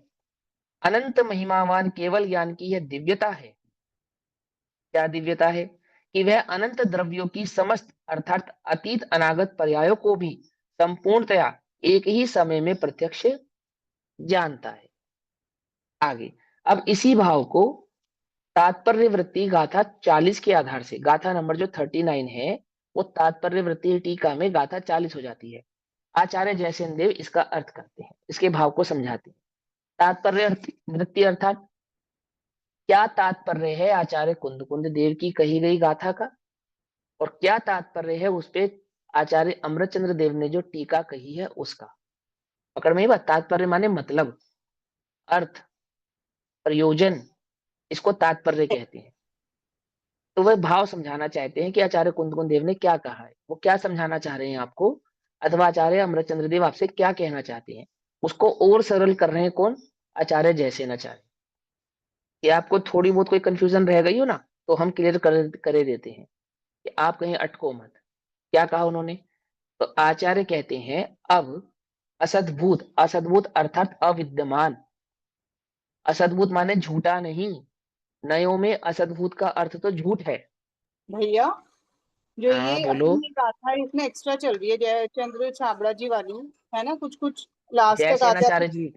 अनंत महिमावान केवल ज्ञान की यह दिव्यता है। क्या दिव्यता है, कि वह अनंत द्रव्यों की समस्त अर्थात अतीत अनागत पर्यायों को भी संपूर्णतया एक ही समय में प्रत्यक्ष जानता है। आगे, अब इसी भाव को तात्पर्य वृत्ति गाथा 40 के आधार से, गाथा नंबर जो 39 है वो तात्पर्य वृत्ति टीका में गाथा 40 हो जाती है। आचार्य जयसेन देव इसका अर्थ करते हैं, इसके भाव को समझाते हैं। तात्पर्य वृत्ति अर्थात क्या तात्पर्य है आचार्य कुंद कुंद देव की कही गई गाथा का, और क्या तात्पर्य है उस पे आचार्य अमृतचंद्र देव ने जो टीका कही है उसका। पकड़ में ही बात, तात्पर्य माने मतलब, अर्थ, प्रयोजन, इसको तात्पर्य कहते हैं। तो वह भाव समझाना चाहते हैं कि आचार्य कुंद कुंद देव ने क्या कहा है, वो क्या समझाना चाह रहे हैं आपको। अथवा आचार्य अमृतचंद्र देव आपसे क्या कहना चाहते हैं, उसको और सरल कर रहे हैं कौन, आचार्य जयसेनाचार्य। कि आपको थोड़ी बहुत कोई कंफ्यूजन रह गई हो ना, तो हम क्लियर करे देते हैं कि आप कहीं अटको मत। क्या कहा उन्होंने, तो आचार्य कहते हैं अब असद्भूत, असद्भूत अर्थात अविद्यमान, असद्भूत माने झूठा नहीं, नयों में असद्भूत का अर्थ तो झूठ है। भैया, जो हाँ ये बोलो। अपनी गाथा है इसमें एक्स्ट्रा चल रही है जयचंद्र छाबड़ा जी वाली, है ना, कुछ कुछ लास्ट तक आते आते। जयसेनाचार्य जी।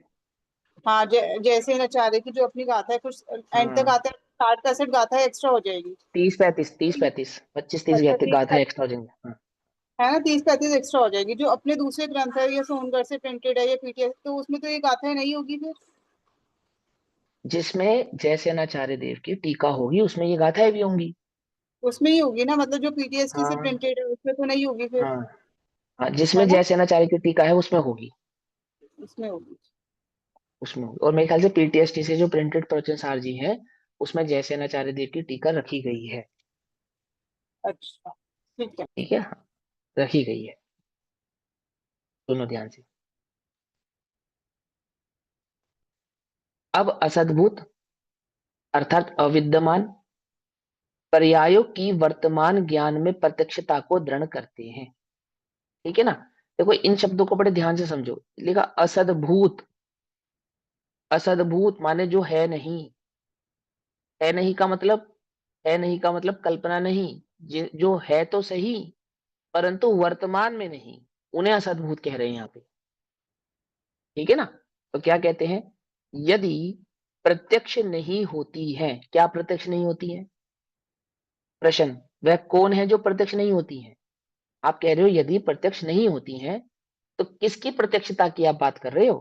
हाँ, जैसे नचारे की जो अपनी गाथा है कुछ एंड तक हाँ आते 60 65 गाथा एक्स्ट्रा हो जाएगी। 30 35 25 30 अच्छा, गाते गाथा एक्स्ट्रा हो जाएंगे। हाँ। है ना, 30 35 एक्स्ट्रा हो जाएगी। जो अपने दूसरे ग्रंथ है या सोनगढ़ से प्रिंटेड है या पीटीएफ, तो उसमें तो ये गाथाएं नहीं होगी फिर। जिसमें जयसेनाचार्य देव की टीका होगी उसमें ये गाथाएं भी होंगी। उसमें ही होगी ना, मतलब जो पीटीएस की से हाँ प्रिंटेड है उसमें तो नहीं होगी फिर। हाँ हाँ, है जिसमें ना, जयसेनाचार्य की टीका है उसमें होगी। उसमें होगी। उसमें होगी, और मेरे ख्याल से पीटीएसटी से जो प्रिंटेड प्रवचन सार जी है उसमें जयसेनाचार्य देव की टीका रखी गई है। अच्छा, ठीक है। ठीक है, हाँ, रखी गई है। सुनो ध्यान से। अब असद्भुत अर्थात अविद्यमान पर्यायों की वर्तमान ज्ञान में प्रत्यक्षता को दृढ़ करते हैं। ठीक है ना। देखो इन शब्दों को बड़े ध्यान से समझो। लिखा असद्भूत, असद्भूत माने जो है नहीं। है नहीं का मतलब, है नहीं का मतलब कल्पना नहीं, जो है तो सही परंतु वर्तमान में नहीं, उन्हें असद्भूत कह रहे हैं यहाँ पे। ठीक है ना। तो क्या कहते हैं, यदि प्रत्यक्ष नहीं होती है, क्या प्रत्यक्ष नहीं होती है, प्रश्न, वह कौन है जो प्रत्यक्ष नहीं होती है। आप कह रहे हो यदि प्रत्यक्ष नहीं होती है, तो किसकी प्रत्यक्षता की आप बात कर रहे हो,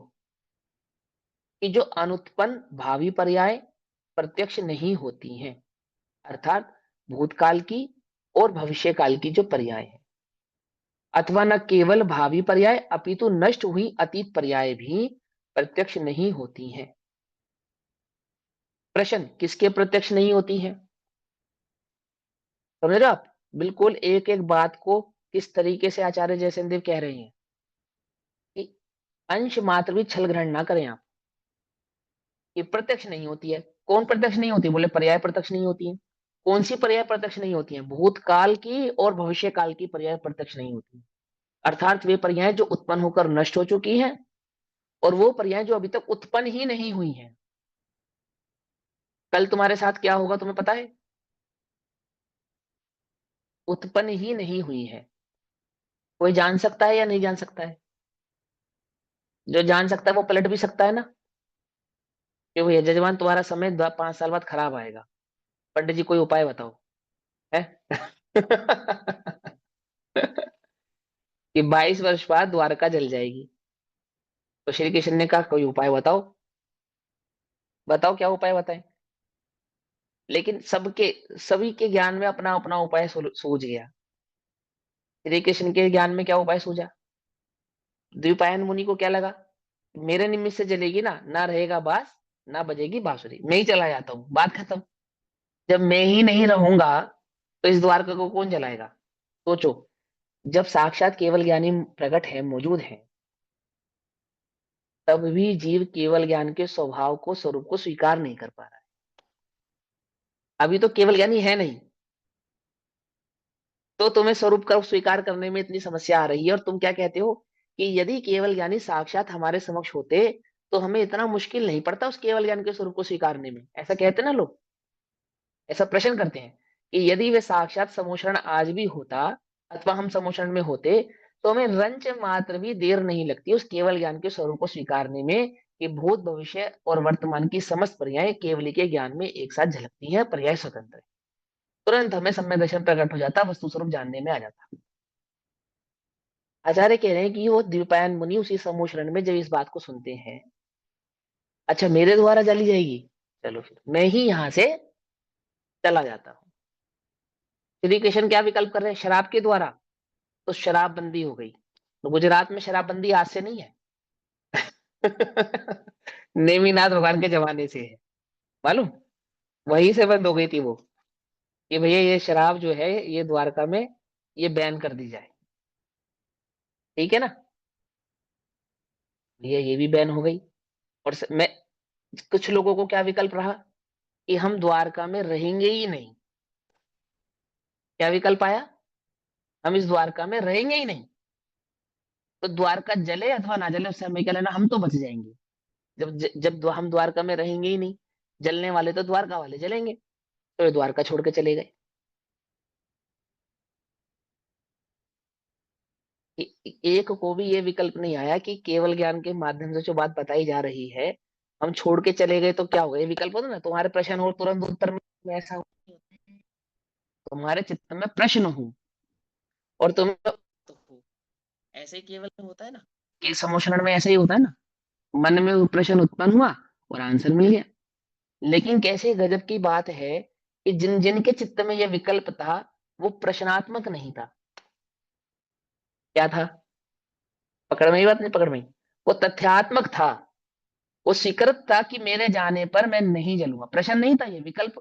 कि जो अनुत्पन्न भावी पर्याय प्रत्यक्ष नहीं होती हैं, अर्थात भूतकाल की और भविष्य काल की जो पर्याय है, अथवा न केवल भावी पर्याय अपितु नष्ट हुई अतीत पर्याय भी प्रत्यक्ष नहीं होती हैं। प्रश्न, किसके प्रत्यक्ष नहीं होती है, समझ रहे हो आप। बिल्कुल एक एक बात को किस तरीके से आचार्य जयसेन कह रहे हैं कि अंश मात्र भी छल ग्रहण ना करें आप। ये प्रत्यक्ष नहीं होती है, कौन प्रत्यक्ष नहीं होती, बोले पर्याय प्रत्यक्ष नहीं होती है। कौन सी पर्याय प्रत्यक्ष नहीं होती है, भूतकाल की और भविष्य काल की पर्याय प्रत्यक्ष नहीं होती है। अर्थात वे पर्याय जो उत्पन्न होकर नष्ट हो चुकी हैं, और वो पर्याय जो अभी तक उत्पन्न ही नहीं हुई हैं। कल तुम्हारे साथ क्या होगा तुम्हें पता है, उत्पन्न ही नहीं हुई है। कोई जान सकता है या नहीं जान सकता है, जो जान सकता है वो पलट भी सकता है ना, कि भैया जजमान तुम्हारा समय 5 साल बाद खराब आएगा, पंडित जी कोई उपाय बताओ, है कि 22 वर्ष बाद द्वारका जल जाएगी। तो श्री कृष्ण ने कहा कोई उपाय बताओ, बताओ क्या उपाय बताएं। लेकिन सबके, सभी के ज्ञान में अपना अपना उपाय सूझ गया। श्री कृष्ण के ज्ञान में क्या उपाय सूझा, द्विपायन मुनि को क्या लगा, मेरे निमित्त से जलेगी ना, ना रहेगा बास ना बजेगी बांसुरी, मैं ही चला जाता हूँ, बात खत्म। जब मैं ही नहीं रहूंगा तो इस द्वारका को कौन जलाएगा। सोचो, जब साक्षात केवल ज्ञानी प्रकट है, मौजूद है, तब भी जीव केवल ज्ञान के स्वभाव को, स्वरूप को स्वीकार नहीं कर पा रहा है। अभी तो केवल ज्ञानी है नहीं, तो तुम्हें स्वरूप का स्वीकार करने में इतनी समस्या आ रही है, और तुम क्या कहते हो कि यदि केवल ज्ञानी साक्षात हमारे समक्ष होते तो हमें इतना मुश्किल नहीं पड़ता उस केवल ज्ञान के स्वरूप को स्वीकारने में। ऐसा कहते ना लोग, ऐसा प्रश्न करते हैं कि यदि वे साक्षात समोषण आज भी होता, अथवा हम समोषण में होते, तो हमें रंच मात्र भी देर नहीं लगती उस केवल ज्ञान के स्वरूप को स्वीकारने में, कि भूत भविष्य और वर्तमान की समस्त पर्याय केवली के ज्ञान में एक साथ झलकती है, पर्याय स्वतंत्र है। तुरंत हमें सम्यक दर्शन प्रकट हो जाता, वस्तु स्वरूप जानने में आ जाता। आचार्य कह रहे हैं कि वो द्विपायन मुनि उसी समूह में जब इस बात को सुनते हैं, अच्छा मेरे द्वारा जली जाएगी, चलो फिर मैं ही यहां से चला जाता हूँ। श्री कृष्ण क्या विकल्प कर रहे हैं, शराब के द्वारा, तो शराब बंदी हो गई। तो गुजरात में शराबबंदी आज से नहीं है नेमीनाथ भगवान के जमाने से है, मालूम, वहीं से बंद हो गई थी वो, कि भैया ये शराब जो है ये द्वारका में ये बैन कर दी जाए। ठीक है ना, ये भी बैन हो गई। और मैं, कुछ लोगों को क्या विकल्प रहा कि हम द्वारका में रहेंगे ही नहीं। क्या विकल्प आया? हम इस द्वारका में रहेंगे ही नहीं। तो द्वारका जले अथवा ना जले उससे हमें क्या लेना, हम तो बच जाएंगे। जब हम द्वारका में रहेंगे ही नहीं, जलने वाले तो द्वारका वाले जलेंगे, तो ये द्वारका छोड़ के चले गए। एक को भी ये विकल्प नहीं आया कि केवल ज्ञान के माध्यम से जो बात बताई जा रही है हम छोड़ के चले गए तो क्या होगा। ये विकल्प होता ना, तुम्हारे प्रश्न हो तुरंत उत्तर में ऐसा हो, तुम्हारे चित्त में प्रश्न हो और तुम तो हो, ऐसे ही केवल में होता है ना, कि समोषण में ऐसा ही होता है ना, मन में वो प्रश्न उत्पन्न हुआ और आंसर मिल गया। लेकिन कैसे गजब की बात है कि जिन जिनके चित्त में यह विकल्प था वो प्रश्नात्मक नहीं था। क्या था? पकड़ में ही बात नहीं, पकड़ में ही। वो तथ्यात्मक था। वो स्वीकृत था कि मेरे जाने पर मैं नहीं जलूंगा, प्रश्न नहीं था ये विकल्प।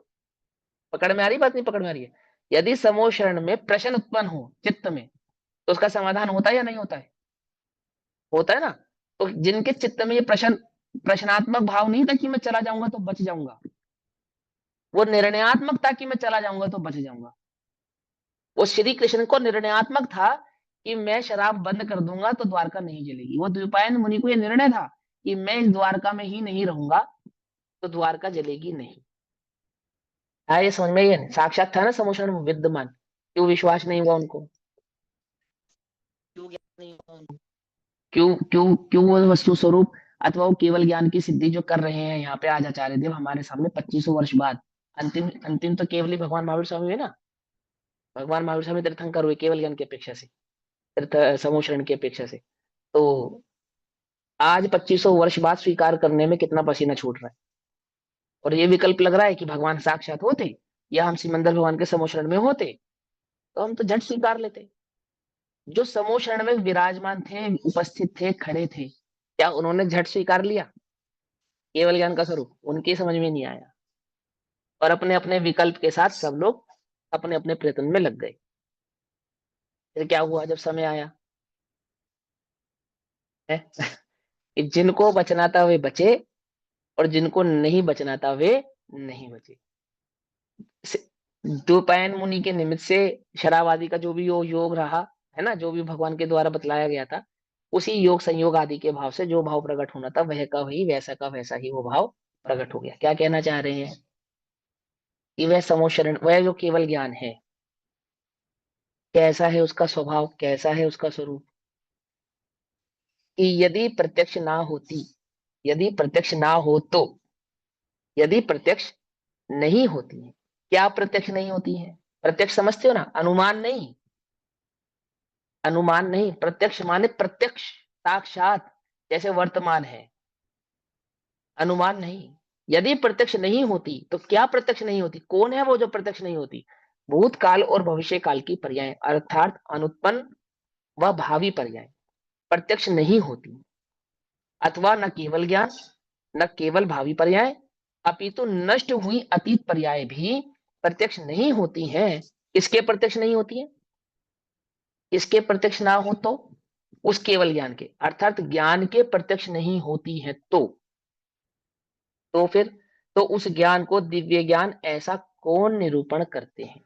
पकड़ में आ रही बात नहीं, पकड़ में आ रही है? यदि समोषण में प्रश्न उत्पन्न हो चित्त में तो उसका समाधान होता है या नहीं होता है? होता है ना। तो जिनके चित्त में ये प्रश्नात्मक भाव नहीं था कि मैं चला जाऊंगा तो बच जाऊंगा, वो निर्णयात्मक था कि मैं चला जाऊंगा तो बच जाऊंगा। वो श्री कृष्ण को निर्णयात्मक था कि मैं शराब बंद कर दूंगा तो द्वारका नहीं जलेगी। वो द्विपायन मुनि को यह निर्णय था कि मैं इस द्वारका में ही नहीं रहूंगा तो द्वारका जलेगी नहीं। हाँ, ये समझ में, ये साक्षात था ना समोषण में विद्यमान। क्यों विश्वास नहीं हुआ उनको? क्यों ज्ञान नहीं हुआ उनको? क्यों क्यों क्यों वो वस्तु स्वरूप अथवा वो केवल ज्ञान की सिद्धि जो कर रहे हैं यहाँ पे आज आचार्य देव हमारे सामने 2500 वर्ष बाद, अंतिम अंतिम तो केवल ही भगवान महावीर स्वामी है ना। भगवान महावीर स्वामी तीर्थंकर हुए केवल ज्ञान की अपेक्षा से, तीर्थ समोषण की अपेक्षा से। तो आज 2500 वर्ष बाद स्वीकार करने में कितना पसीना छूट रहा है। और ये विकल्प लग रहा है कि भगवान साक्षात होते या हम सिमंदर भगवान के समोषण में होते तो हम तो झट स्वीकार लेते। जो समोषण में विराजमान थे, उपस्थित थे, खड़े थे, क्या उन्होंने झट स्वीकार लिया केवल ज्ञान का स्वरूप? उनकी समझ में नहीं आया और अपने अपने विकल्प के साथ सब लोग अपने अपने प्रयत्न में लग गए। फिर क्या हुआ जब समय आया है कि जिनको बचना था वे बचे और जिनको नहीं बचना था वे नहीं बचे। द्वैपायन मुनि के निमित्त से शराब आदि का जो भी योग रहा है ना, जो भी भगवान के द्वारा बतलाया गया था, उसी योग संयोग आदि के भाव से जो भाव प्रकट होना था वह का वही, वैसा का वैसा ही वो भाव प्रकट हो गया। क्या कहना चाह रहे हैं कि वह समोशरण, वह जो केवल ज्ञान है कैसा है, उसका स्वभाव कैसा है, उसका स्वरूप, कि यदि प्रत्यक्ष ना होती, यदि प्रत्यक्ष ना हो तो, यदि प्रत्यक्ष नहीं होती है। क्या प्रत्यक्ष नहीं होती है? प्रत्यक्ष समझते हो ना, अनुमान नहीं, अनुमान नहीं, प्रत्यक्ष माने प्रत्यक्ष साक्षात जैसे वर्तमान है, अनुमान नहीं। यदि प्रत्यक्ष नहीं होती तो क्या प्रत्यक्ष नहीं होती? कौन है वो जो प्रत्यक्ष नहीं होती? भूतकाल और भविष्य काल की पर्याय अर्थात अनुत्पन्न व भावी पर्याय प्रत्यक्ष नहीं होती। अथवा न केवल ज्ञान, न केवल भावी पर्याय, अपितु नष्ट हुई अतीत पर्याय भी प्रत्यक्ष नहीं होती हैं। किसके प्रत्यक्ष नहीं होती है? किसके प्रत्यक्ष ना हो तो? उस केवल ज्ञान के, अर्थात ज्ञान के प्रत्यक्ष नहीं होती है तो फिर, तो उस ज्ञान को दिव्य ज्ञान ऐसा कौन निरूपण करते हैं?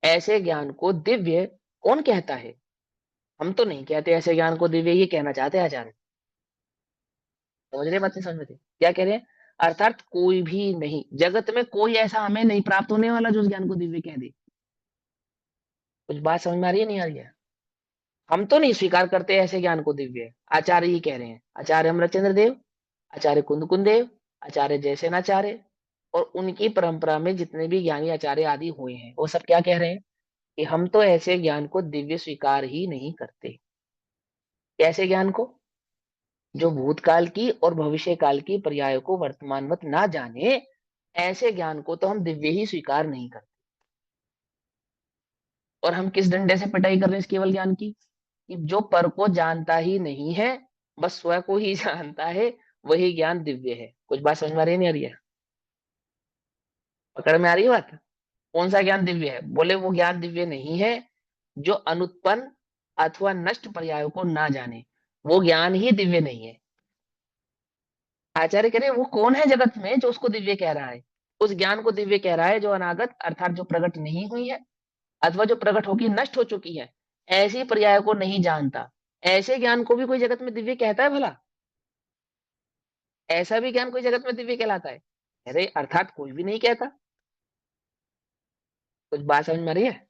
ऐसे ज्ञान को दिव्य कौन कहता है? हम तो नहीं कहते ऐसे ज्ञान को दिव्य, ये कहना चाहते हैं आचार्य। समझ रहे बात? नहीं समझ रहे क्या कह रहे हैं? अर्थात कोई भी नहीं, जगत में कोई ऐसा हमें नहीं प्राप्त होने वाला जो उस ज्ञान को दिव्य कह दे। कुछ बात समझ में आ रही है, नहीं आ रही है? हम तो नहीं स्वीकार करते ऐसे ज्ञान को दिव्य, आचार्य ही कह रहे हैं। आचार्य अमरचंद्र देव, आचार्य कुंद देव, आचार्य जयसेनाचार्य और उनकी परंपरा में जितने भी ज्ञानी आचार्य आदि हुए हैं वो सब क्या कह रहे हैं कि हम तो ऐसे ज्ञान को दिव्य स्वीकार ही नहीं करते। कैसे ज्ञान को? जो भूतकाल की और भविष्य काल की पर्यायों को वर्तमानवत ना जाने, ऐसे ज्ञान को तो हम दिव्य ही स्वीकार नहीं करते। और हम किस डंडे से पिटाई कर रहे हैं इस केवल ज्ञान की? कि जो पर को जानता ही नहीं है, बस स्वयं को ही जानता है, वही ज्ञान दिव्य है। कुछ बात समझ में आ रही है, नहीं आ रही है? पकड़ में आ रही है बात? कौन सा ज्ञान दिव्य है? बोले वो ज्ञान दिव्य नहीं है जो अनुत्पन्न अथवा नष्ट पर्यायों को ना जाने, वो ज्ञान ही दिव्य नहीं है। आचार्य कह रहे वो कौन है जगत में जो उसको दिव्य कह रहा है? उस ज्ञान को दिव्य कह रहा है जो अनागत अर्थात जो प्रकट नहीं हुई है अथवा जो प्रकट होगी नष्ट हो चुकी है, ऐसी पर्याय को नहीं जानता। ऐसे ज्ञान को भी कोई जगत में दिव्य कहता है भला? ऐसा भी ज्ञान कोई जगत में दिव्य कहलाता है? अरे अर्थात कोई भी नहीं कहता। कुछ बात समझ में आ रही है?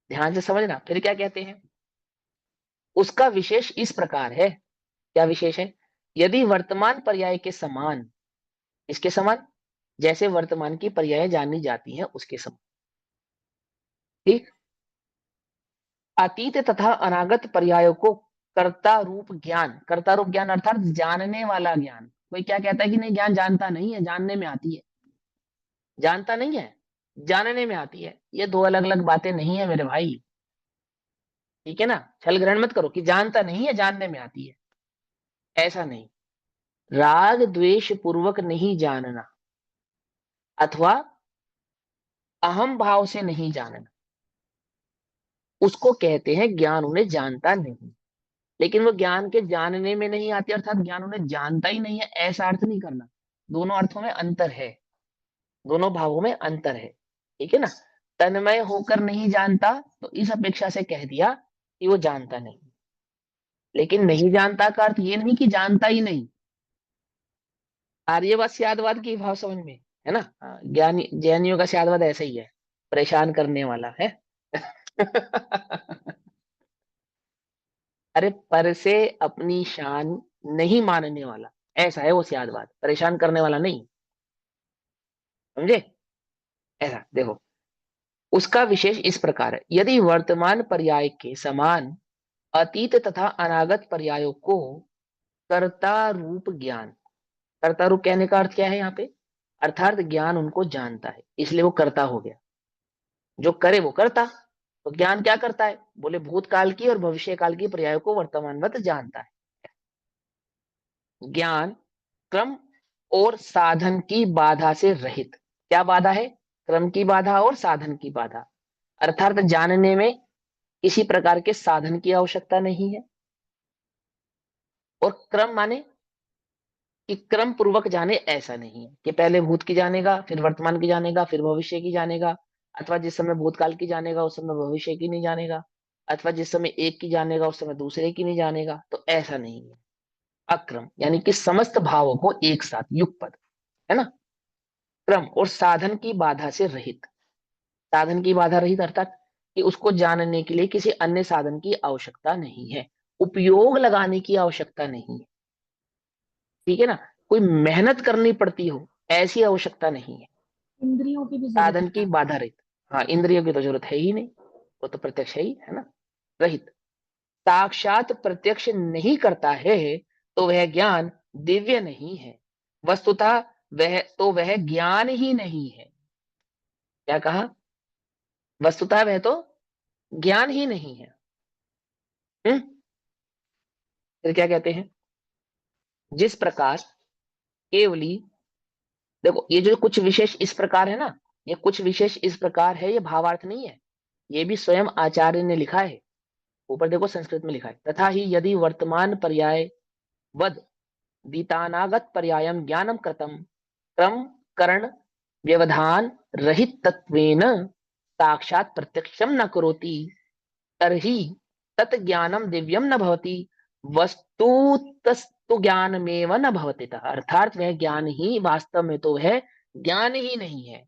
ध्यान से समझना। फिर क्या कहते हैं, उसका विशेष इस प्रकार है। क्या विशेष है? यदि वर्तमान पर्याय के समान, इसके समान, जैसे वर्तमान की पर्याय जानी जाती हैं उसके समान, ठीक। अतीत तथा अनागत पर्यायों को कर्ता रूप ज्ञान, कर्ता रूप ज्ञान अर्थात जानने वाला ज्ञान। कोई क्या कहता है कि नहीं ज्ञान जानता नहीं है, जानने में आती है। जानता नहीं है, जानने में आती है। ये दो अलग अलग बातें नहीं है मेरे भाई, ठीक है ना। छल ग्रहण मत करो कि जानता नहीं है जानने में आती है, ऐसा नहीं। राग द्वेष पूर्वक नहीं जानना अथवा अहम भाव से नहीं जानना, उसको कहते हैं ज्ञान उन्हें जानता नहीं। लेकिन वो ज्ञान के जानने में नहीं आती अर्थात ज्ञान उन्हें जानता ही नहीं है, ऐसा अर्थ नहीं करना। दोनों अर्थों में अंतर है, दोनों भावों में अंतर है, ठीक है ना। तन्मय होकर नहीं जानता तो इस अपेक्षा से कह दिया कि वो जानता नहीं। लेकिन नहीं जानता का अर्थ ये नहीं कि जानता ही नहीं। आर्यवाद की भाव समझ में है ना। हाँ, ज्ञानी जैनियों का स्यादवाद ऐसा ही है, परेशान करने वाला है। अरे पर से अपनी शान नहीं मानने वाला, ऐसा है वो स्यादवाद, परेशान करने वाला नहीं, समझे। ऐसा देखो, उसका विशेष इस प्रकार है। यदि वर्तमान पर्याय के समान अतीत तथा अनागत पर्यायों को कर्ता रूप ज्ञान, कर्ता रूप कहने का अर्थ क्या है यहाँ पे, अर्थात ज्ञान उनको जानता है इसलिए वो कर्ता हो गया। जो करे वो कर्ता। तो ज्ञान क्या करता है, बोले भूतकाल की और भविष्य काल की पर्यायों को वर्तमानवत जानता है। ज्ञान क्रम और साधन की बाधा से रहित। क्या बाधा है? क्रम की बाधा और साधन की बाधा। अर्थात जानने में किसी प्रकार के साधन की आवश्यकता नहीं है। और क्रम माने कि क्रम पूर्वक जाने, ऐसा नहीं है कि पहले भूत की जानेगा फिर वर्तमान की जानेगा फिर भविष्य की जानेगा, अथवा जिस समय भूतकाल की जानेगा उस समय भविष्य की नहीं जानेगा, अथवा जिस समय एक की जानेगा उस समय दूसरे की नहीं जानेगा। तो ऐसा नहीं है। अक्रम यानी कि समस्त भावों को एक साथ युगपद, है ना। क्रम और साधन की बाधा से रहित। साधन की बाधा रहित अर्थात कि उसको जानने के लिए किसी अन्य साधन की आवश्यकता नहीं है, उपयोग लगाने की आवश्यकता नहीं है, ठीक है ना। कोई मेहनत करनी पड़ती हो ऐसी आवश्यकता नहीं है। इंद्रियों की भी जरूरत साधन की बाधा रहित। हाँ, इंद्रियों की तो जरूरत है ही नहीं, वो तो प्रत्यक्ष है ना। रहित, साक्षात प्रत्यक्ष नहीं करता है तो वह ज्ञान दिव्य नहीं है। वस्तुतः वह ज्ञान ही नहीं है। क्या कहा? वस्तुतः वह तो ज्ञान ही नहीं है। हम्म। फिर क्या कहते हैं, जिस प्रकार केवली, देखो ये जो कुछ विशेष इस प्रकार है ना, ये कुछ विशेष इस प्रकार है, ये भावार्थ नहीं है, ये भी स्वयं आचार्य ने लिखा है। ऊपर देखो संस्कृत में लिखा है, तथा ही यदि वर्तमान पर्याय वद दीतानागत पर्यायम ज्ञानम कृतम क्रम करण व्यवधान रहित तत्वेन साक्षात प्रत्यक्षम न करोति तर्हि तत् ज्ञानम दिव्यम न भवति वस्तुतस्तु ज्ञानमेव न भवति। अर्थात वह ज्ञान ही वास्तव में तो वह ज्ञान ही नहीं है।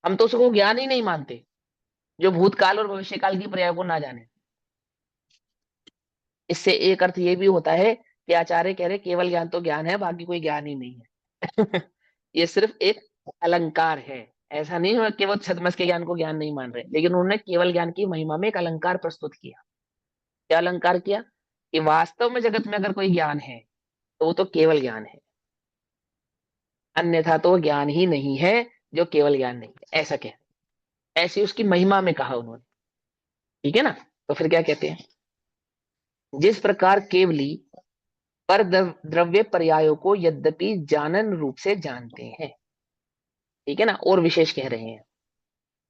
हम तो उसको ज्ञान ही नहीं मानते जो भूतकाल और भविष्यकाल की पर्याय को ना जाने। इससे एक अर्थ ये भी होता है कि आचार्य कह रहे केवल ज्ञान तो ज्ञान है, बाकी कोई ज्ञान ही नहीं है। ये सिर्फ एक अलंकार है। ऐसा नहीं है कि वो सतमस के ज्ञान को ज्ञान नहीं मान रहे, लेकिन उन्होंने केवल ज्ञान की महिमा में एक अलंकार प्रस्तुत किया। क्या अलंकार किया? कि वास्तव में जगत में अगर कोई ज्ञान है तो वो तो केवल ज्ञान है, अन्यथा तो वो ज्ञान ही नहीं है जो केवल ज्ञान नहीं है, ऐसा कह, ऐसी उसकी महिमा में कहा उन्होंने, ठीक है ना। तो फिर क्या कहते हैं, जिस प्रकार केवली पर द्रव्य पर्यायों को यद्यपि जानन रूप से जानते हैं, ठीक है ना, और विशेष कह रहे हैं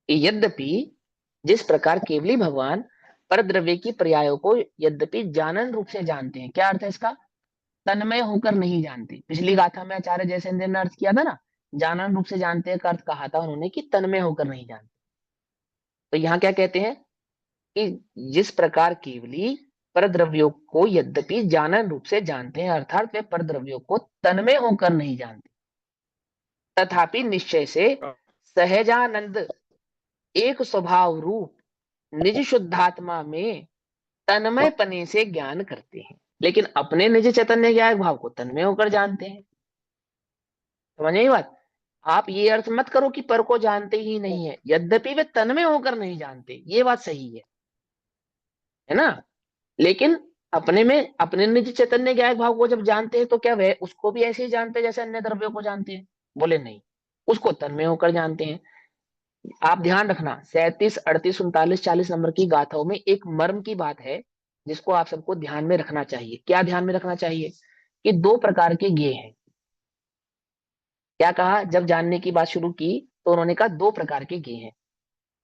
कि यद्यपि जिस प्रकार केवली भगवान परद्रव्य की पर्यायों को यद्यपि जानन रूप से जानते हैं। क्या अर्थ है इसका? तन्मय होकर नहीं जानते। पिछली गाथा में आचार्य जयसेंद्र ने अर्थ किया था ना, जानन रूप से जानते हैं का अर्थ कहा था उन्होंने कि तन्मय होकर नहीं जानते। तो यहाँ क्या कहते हैं कि जिस प्रकार केवली परद्रव्यों को यद्यपि जानन रूप से जानते हैं, अर्थात वे परद्रव्यों को तन्मय होकर नहीं जानते, तथापि निश्चय से सहजानंद एक स्वभाव रूप निज शुद्धात्मा में तन्मय पने से ज्ञान करते हैं, लेकिन अपने निज चैतन्य ज्ञान भाव को तन्मय होकर जानते हैं। समझ आई बात? आप ये अर्थ मत करो कि पर को जानते ही नहीं है, यद्यपि वे तन्मय होकर नहीं जानते, ये बात सही है ना। लेकिन अपने में अपने निज चैतन्य ज्ञान भाव को जब जानते हैं तो क्या वह उसको भी ऐसे ही जानते हैं जैसे अन्य द्रव्यों को जानते हैं? बोले नहीं, उसको तन्मय होकर जानते हैं। आप ध्यान रखना 37, 38, 39, 40 नंबर की गाथाओं में एक मर्म की बात है जिसको आप सबको ध्यान में रखना चाहिए। क्या ध्यान में रखना चाहिए? कि दो प्रकार के गे हैं। क्या कहा? जब जानने की बात शुरू की तो उन्होंने कहा दो प्रकार के गे हैं।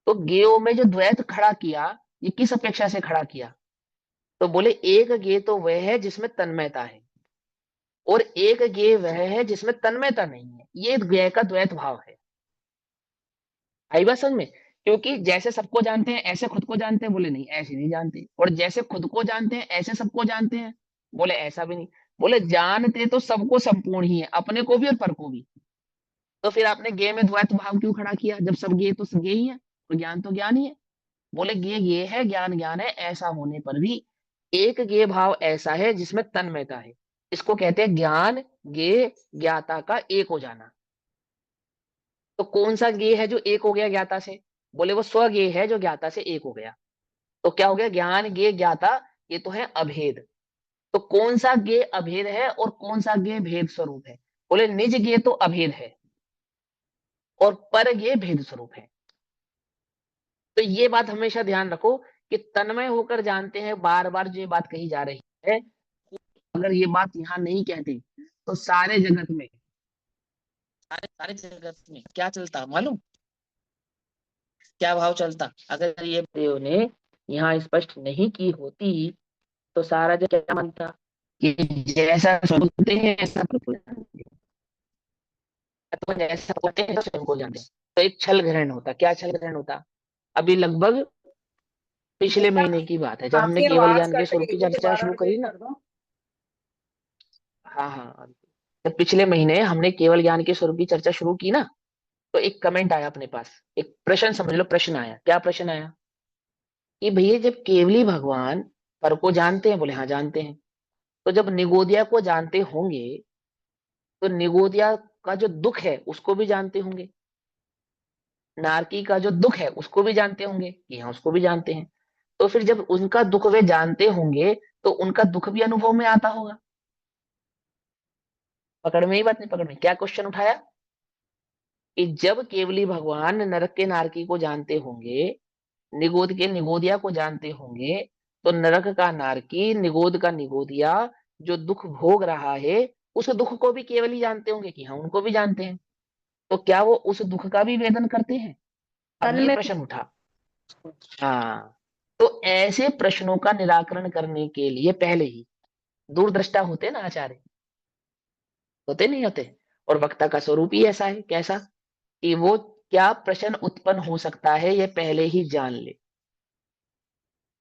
तो गेयों में जो द्वैत खड़ा किया, ये किस अपेक्षा से खड़ा किया? तो बोले एक गे तो वह है जिसमें तन्मयता है और एक गे वह है जिसमें तन्मयता नहीं है। ये गे का द्वैत भाव है। आई बात समझ में? क्योंकि जैसे सबको जानते हैं ऐसे खुद को जानते हैं? बोले नहीं, ऐसे नहीं जानते। और जैसे खुद को जानते हैं ऐसे सबको जानते हैं? बोले ऐसा भी नहीं। बोले जानते तो सबको संपूर्ण ही है, अपने को भी और पर को भी। तो फिर आपने गे में द्वैत भाव क्यों खड़ा किया जब सब गे तो गे ही है और ज्ञान तो ज्ञान ही है? बोले गे है, ज्ञान ज्ञान है, ऐसा होने पर भी एक गे भाव ऐसा है जिसमें तन्मयता है। इसको कहते हैं ज्ञान गे ज्ञाता का एक हो जाना। तो कौन सा गे है जो एक हो गया ज्ञाता से? बोले वो स्व गे है जो ज्ञाता से एक हो गया। तो क्या हो गया? ज्ञान गे ज्ञाता, ये तो है अभेद। तो कौन सा गे अभेद है और कौन सा गे भेद स्वरूप है? बोले निज गे तो अभेद है और पर गे भेद स्वरूप है। तो ये बात हमेशा ध्यान रखो कि तन्मय होकर जानते हैं, बार बार जो ये बात कही जा रही है, अगर ये बात यहाँ नहीं कहते तो सारे जगत में सारे जगत में क्या चलता मालूम? क्या भाव चलता? अगर ये देव ने यहाँ स्पष्ट नहीं की होती तो सारा जगत क्या मानता कि जैसा सुनते हैं ऐसा बिल्कुल जानते हैं, तो जैसा होते हैं स्वयं को जानते हैं। तो एक छल ग्रहण होता। क्या छल ग्रहण होता? अभी लगभग पिछले महीने की बात है जब हमने आपकी केवल आवाज ज्ञान के कट स्वरूप गई, की चर्चा दोबारा शुरू करी रिपीट ना। कर दो। हाँ हाँ, जब पिछले महीने हमने केवल ज्ञान के स्वरूप की चर्चा शुरू की ना, तो एक कमेंट आया अपने पास, एक प्रश्न समझ लो, प्रश्न आया। क्या प्रश्न आया? कि भैया जब केवली भगवान पर को जानते हैं? बोले हाँ जानते हैं। तो जब निगोदिया को जानते होंगे तो निगोदिया का जो दुख है उसको भी जानते होंगे, नारकी का जो दुख है उसको भी जानते होंगे कि हाँ उसको भी जानते हैं। तो फिर जब उनका दुख वे जानते होंगे तो उनका दुख भी अनुभव में आता होगा। पकड़ में ही बात नहीं? पकड़ में क्या क्वेश्चन उठाया कि जब केवली भगवान नरक के नारकी को जानते होंगे, निगोद के निगोदिया को जानते होंगे, तो नरक का नारकी, निगोद का निगोदिया जो दुख भोग रहा है उस दुख को भी केवल ही जानते होंगे कि हाँ उनको भी जानते हैं। तो क्या वो उस दुख का भी वेदन करते हैं? अब ये तन्मय प्रश्न उठा। हाँ, तो ऐसे प्रश्नों का निराकरण करने के लिए पहले ही दूरदृष्टा होते ना आचार्य, होते नहीं होते? और वक्ता का स्वरूप ही ऐसा है। कैसा? कि वो क्या प्रश्न उत्पन्न हो सकता है ये पहले ही जान ले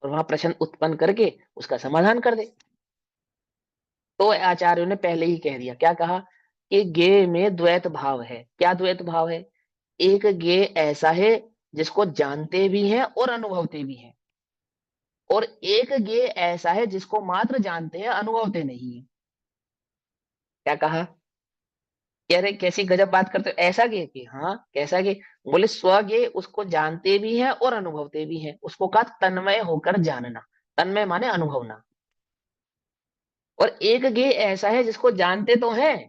और वहां प्रश्न उत्पन्न करके उसका समाधान कर दे। तो आचार्यों ने पहले ही कह दिया। क्या कहा? कि गे में द्वैत भाव है। क्या द्वैत भाव है? एक गे ऐसा है जिसको जानते भी हैं और अनुभवते भी हैं, और एक गे ऐसा है जिसको मात्र जानते हैं अनुभवते नहीं है। क्या कहा? कह रहे कैसी गजब बात करते हो, ऐसा गे? कि हाँ कैसा गे? बोले स्व गे उसको जानते भी हैं और अनुभवते भी हैं, उसको कहा तन्मय होकर जानना। तन्मय माने अनुभवना। और एक गे ऐसा है जिसको जानते तो हैं,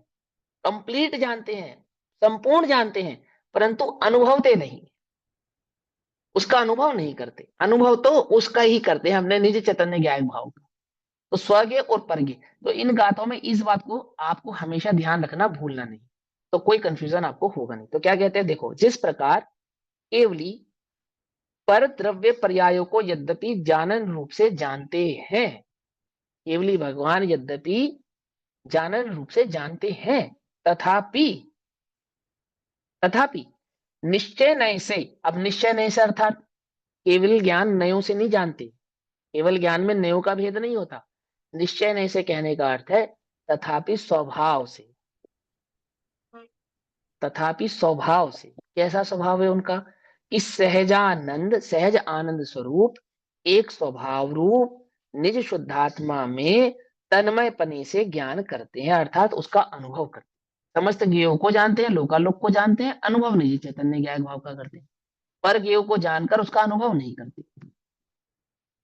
कंप्लीट जानते हैं, संपूर्ण जानते हैं, परंतु अनुभवते नहीं, उसका अनुभव नहीं करते। अनुभव तो उसका ही करते हैं हमने निज चैतन्य ज्ञान भाव का। तो स्वगे और परगे, तो इन गाथों में इस बात को आपको हमेशा ध्यान रखना, भूलना नहीं, तो कोई कंफ्यूजन आपको होगा नहीं। तो क्या कहते हैं देखो, जिस प्रकार केवली पर द्रव्य पर्यायों को यद्यपि जानन रूप से जानते हैं, केवली भगवान यद्यपि जानन रूप से जानते हैं, तथापि तथापि निश्चय नय से, अब निश्चय नय से अर्थात केवल ज्ञान नयों से नहीं जानते, केवल ज्ञान में नयों का भेद नहीं होता। निश्चय नय से कहने का अर्थ है तथापि स्वभाव से, तथापि स्वभाव से। कैसा स्वभाव है उनका? कि सहजानंद, सहज आनंद स्वरूप, एक स्वभाव रूप निज शुद्धात्मा में तन्मय पने से ज्ञान करते हैं, अर्थात उसका अनुभव करते हैं। समस्त ज्ञेयों को जानते हैं, लोकालोक को जानते हैं, अनुभव निज चैतन्य ज्ञान भाव का करते हैं, पर ज्ञेयों को जानकर उसका अनुभव नहीं करते।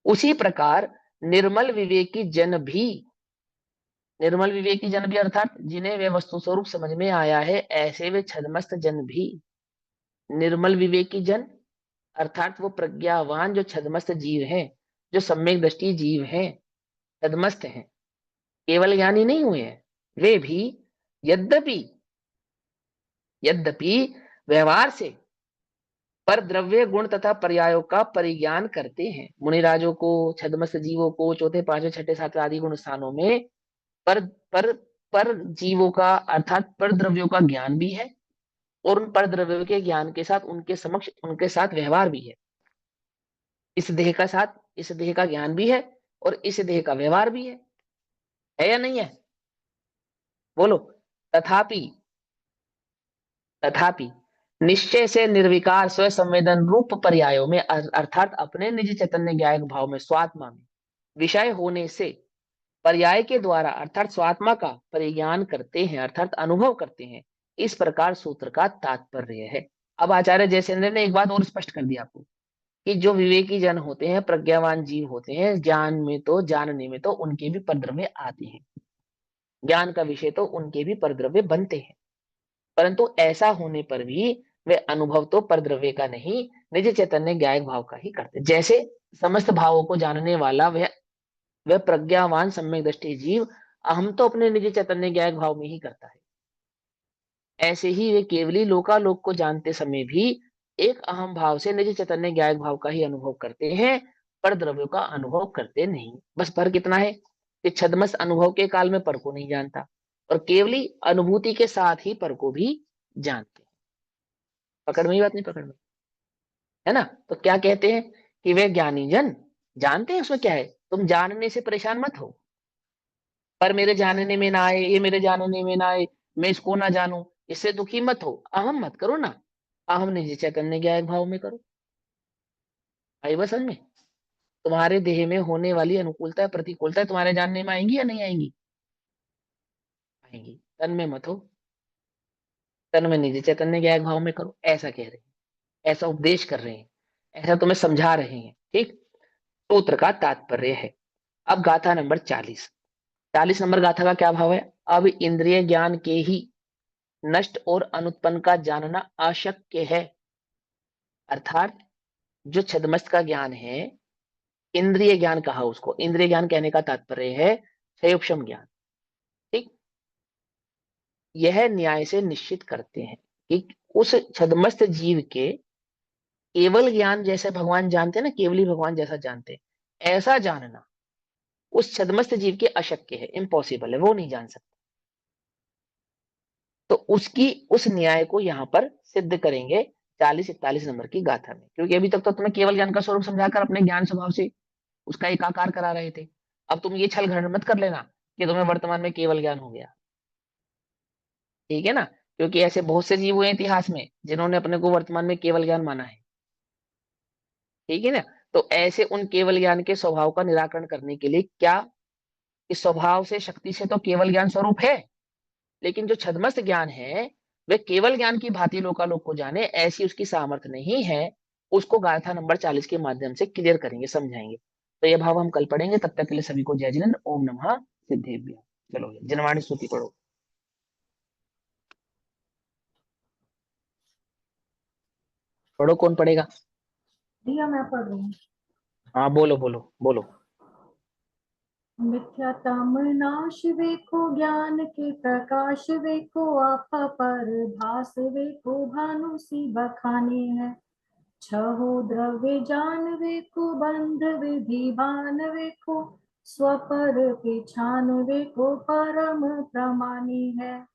उसी प्रकार निर्मल विवेकी जन भी, निर्मल विवेकी जन भी अर्थात जिन्हें वे वस्तु स्वरूप समझ में आया है, ऐसे वे छदमस्त जन भी। निर्मल विवेकी जन अर्थात वो प्रज्ञावान जो छदमस्त जीव हैं, जो सम्यक दृष्टि जीव हैं, छदमस्त हैं, केवल ज्ञानी नहीं हुए हैं, वे भी यद्यपि यद्यपि व्यवहार से पर द्रव्य गुण तथा पर्यायों का परिज्ञान करते हैं। मुनिराजों को, छदमस्त जीवों को चौथे पांचवें छठे सातवें आदि गुण स्थानों में पर पर पर जीवों का अर्थात पर द्रव्यों का ज्ञान भी है, और उन पर द्रव्यों के ज्ञान के साथ उनके समक्ष उनके साथ व्यवहार भी है। इस देह का साथ, इस देह का ज्ञान भी है और इस देह का व्यवहार भी है या नहीं है? बोलो। तथापि तथापि निश्चय से निर्विकार स्व संवेदन रूप पर्यायों में अर्थात अपने निज चैतन्य ज्ञायक भाव में स्वात्मा में विषय होने से पर्याय के द्वारा अर्थात स्वात्मा का परिज्ञान करते हैं, अर्थात अनुभव करते हैं। इस प्रकार सूत्र का तात्पर्य है। अब आचार्य जयसेंद्र ने एक बात और स्पष्ट कर दी आपको कि जो विवेकी जन होते हैं, प्रज्ञावान जीव होते हैं, ज्ञान में तो जानने में तो उनके भी परद्रव्य आते हैं, ज्ञान का विषय तो उनके भी परद्रव्य बनते हैं, परंतु ऐसा होने पर भी वे अनुभव तो परद्रव्य का नहीं, निज चैतन्य ज्ञायक भाव का ही करते। जैसे समस्त भावों को जानने वाला वह प्रज्ञावान सम्यक दृष्टि जीव अहम तो अपने निज चैतन्य ज्ञायक भाव में ही करता है, ऐसे ही वे केवली लोकालोक को जानते समय भी एक अहम भाव से निज चैतन्य ज्ञायक भाव का ही अनुभव करते हैं, पर द्रव्यों का अनुभव करते नहीं। बस फर्क कितना है कि छद्मस अनुभव के काल में पर को नहीं जानता और केवली अनुभूति के साथ ही पर को भी जानते। पकड़ में ही बात नहीं? पकड़ में है ना? तो क्या कहते हैं कि वे ज्ञानी जन जानते हैं, उसमें क्या है, तुम जानने से परेशान मत हो, पर मेरे जानने में ना आए, ये मेरे जानने में ना आए, मैं इसको ना जानूं, इससे दुखी मत हो, अहम मत करो ना, अहम निज चैतन्य ज्ञायक भाव में करो। आई बस समझ में? तुम्हारे देह में होने वाली अनुकूलता प्रतिकूलता तुम्हारे जानने में आएंगी या नहीं आएंगी? आएंगी। तन में मत हो, तन में निज चैतन्य ज्ञायक भाव में करो, ऐसा कह रहे हैं, ऐसा उपदेश कर रहे हैं, ऐसा तुम्हें समझा रहे हैं। ठीक, सूत्र का तात्पर्य है। अब गाथा नंबर 40, 40 नंबर गाथा का क्या भाव है? अब इंद्रिय ज्ञान के ही नष्ट और अनुत्पन्न का जानना अशक्य है, अर्थात जो छद्मस्त का ज्ञान है, इंद्रिय ज्ञान कहा उसको, इंद्रिय ज्ञान कहने का तात्पर्य है क्षयोपशम ज्ञान। ठीक, यह न्याय से निश्चित करते हैं कि उस छद्मस्त जीव के केवल ज्ञान जैसे भगवान जानते हैं ना, केवली भगवान जैसा जानते हैं, ऐसा जानना उस छद्मस्त जीव के अशक्य है, इम्पॉसिबल है, वो नहीं जान सकता। तो उसकी उस न्याय को यहाँ पर सिद्ध करेंगे 40-41 नंबर की गाथा में, क्योंकि अभी तक तो तुम्हें केवल ज्ञान का स्वरूप समझाकर अपने ज्ञान स्वभाव से उसका एकाकार करा रहे थे। अब तुम ये छल घमंड मत कर लेना कि तुम्हें वर्तमान में केवल ज्ञान हो गया, ठीक है ना? क्योंकि ऐसे बहुत से जीव हुए इतिहास में जिन्होंने अपने को वर्तमान में केवल ज्ञान माना है, ठीक है ना? तो ऐसे उन केवल ज्ञान के स्वभाव का निराकरण करने के लिए क्या, इस स्वभाव से शक्ति से तो केवल ज्ञान स्वरूप है, लेकिन जो छद्मस्त ज्ञान है वे केवल ज्ञान की भांति लोकालोक को जाने, ऐसी उसकी सामर्थ्य नहीं है। उसको गाथा नंबर 40 के माध्यम से क्लियर करेंगे, समझाएंगे। तो ये भाव हम कल पढ़ेंगे, तब तक के लिए सभी को जय जिनेंद्र, ओम नमः सिद्धेभ्य। चलो जनवाणी स्तुति पढ़ो। पढ़ो, कौन पढ़ेगा? भैया मैं पढ़ रही हूँ। हाँ बोलो बोलो बोलो। मिथ्यातम नाश वेको ज्ञान के प्रकाश वेको आपा पर भास वेको भानु सी बखाने है। छहो द्रव्य जानवे को, बंध विधि भानवे को, स्वपर पिछानवे को परम प्रमाणी है।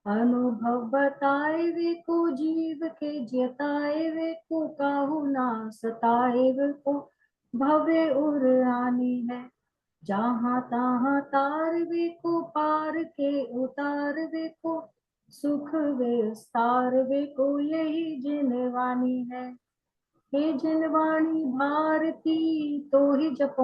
अनुभव बताए वे को, जीव के जताए वे को, काहू ना सताए वे को, भवे उर आनी है। जहाँ तहाँ तार वे को, पार के उतार वे को, सुख विस्तार वे को, यही जिनवानी है। हे जिनवाणी भारती तो ही जपो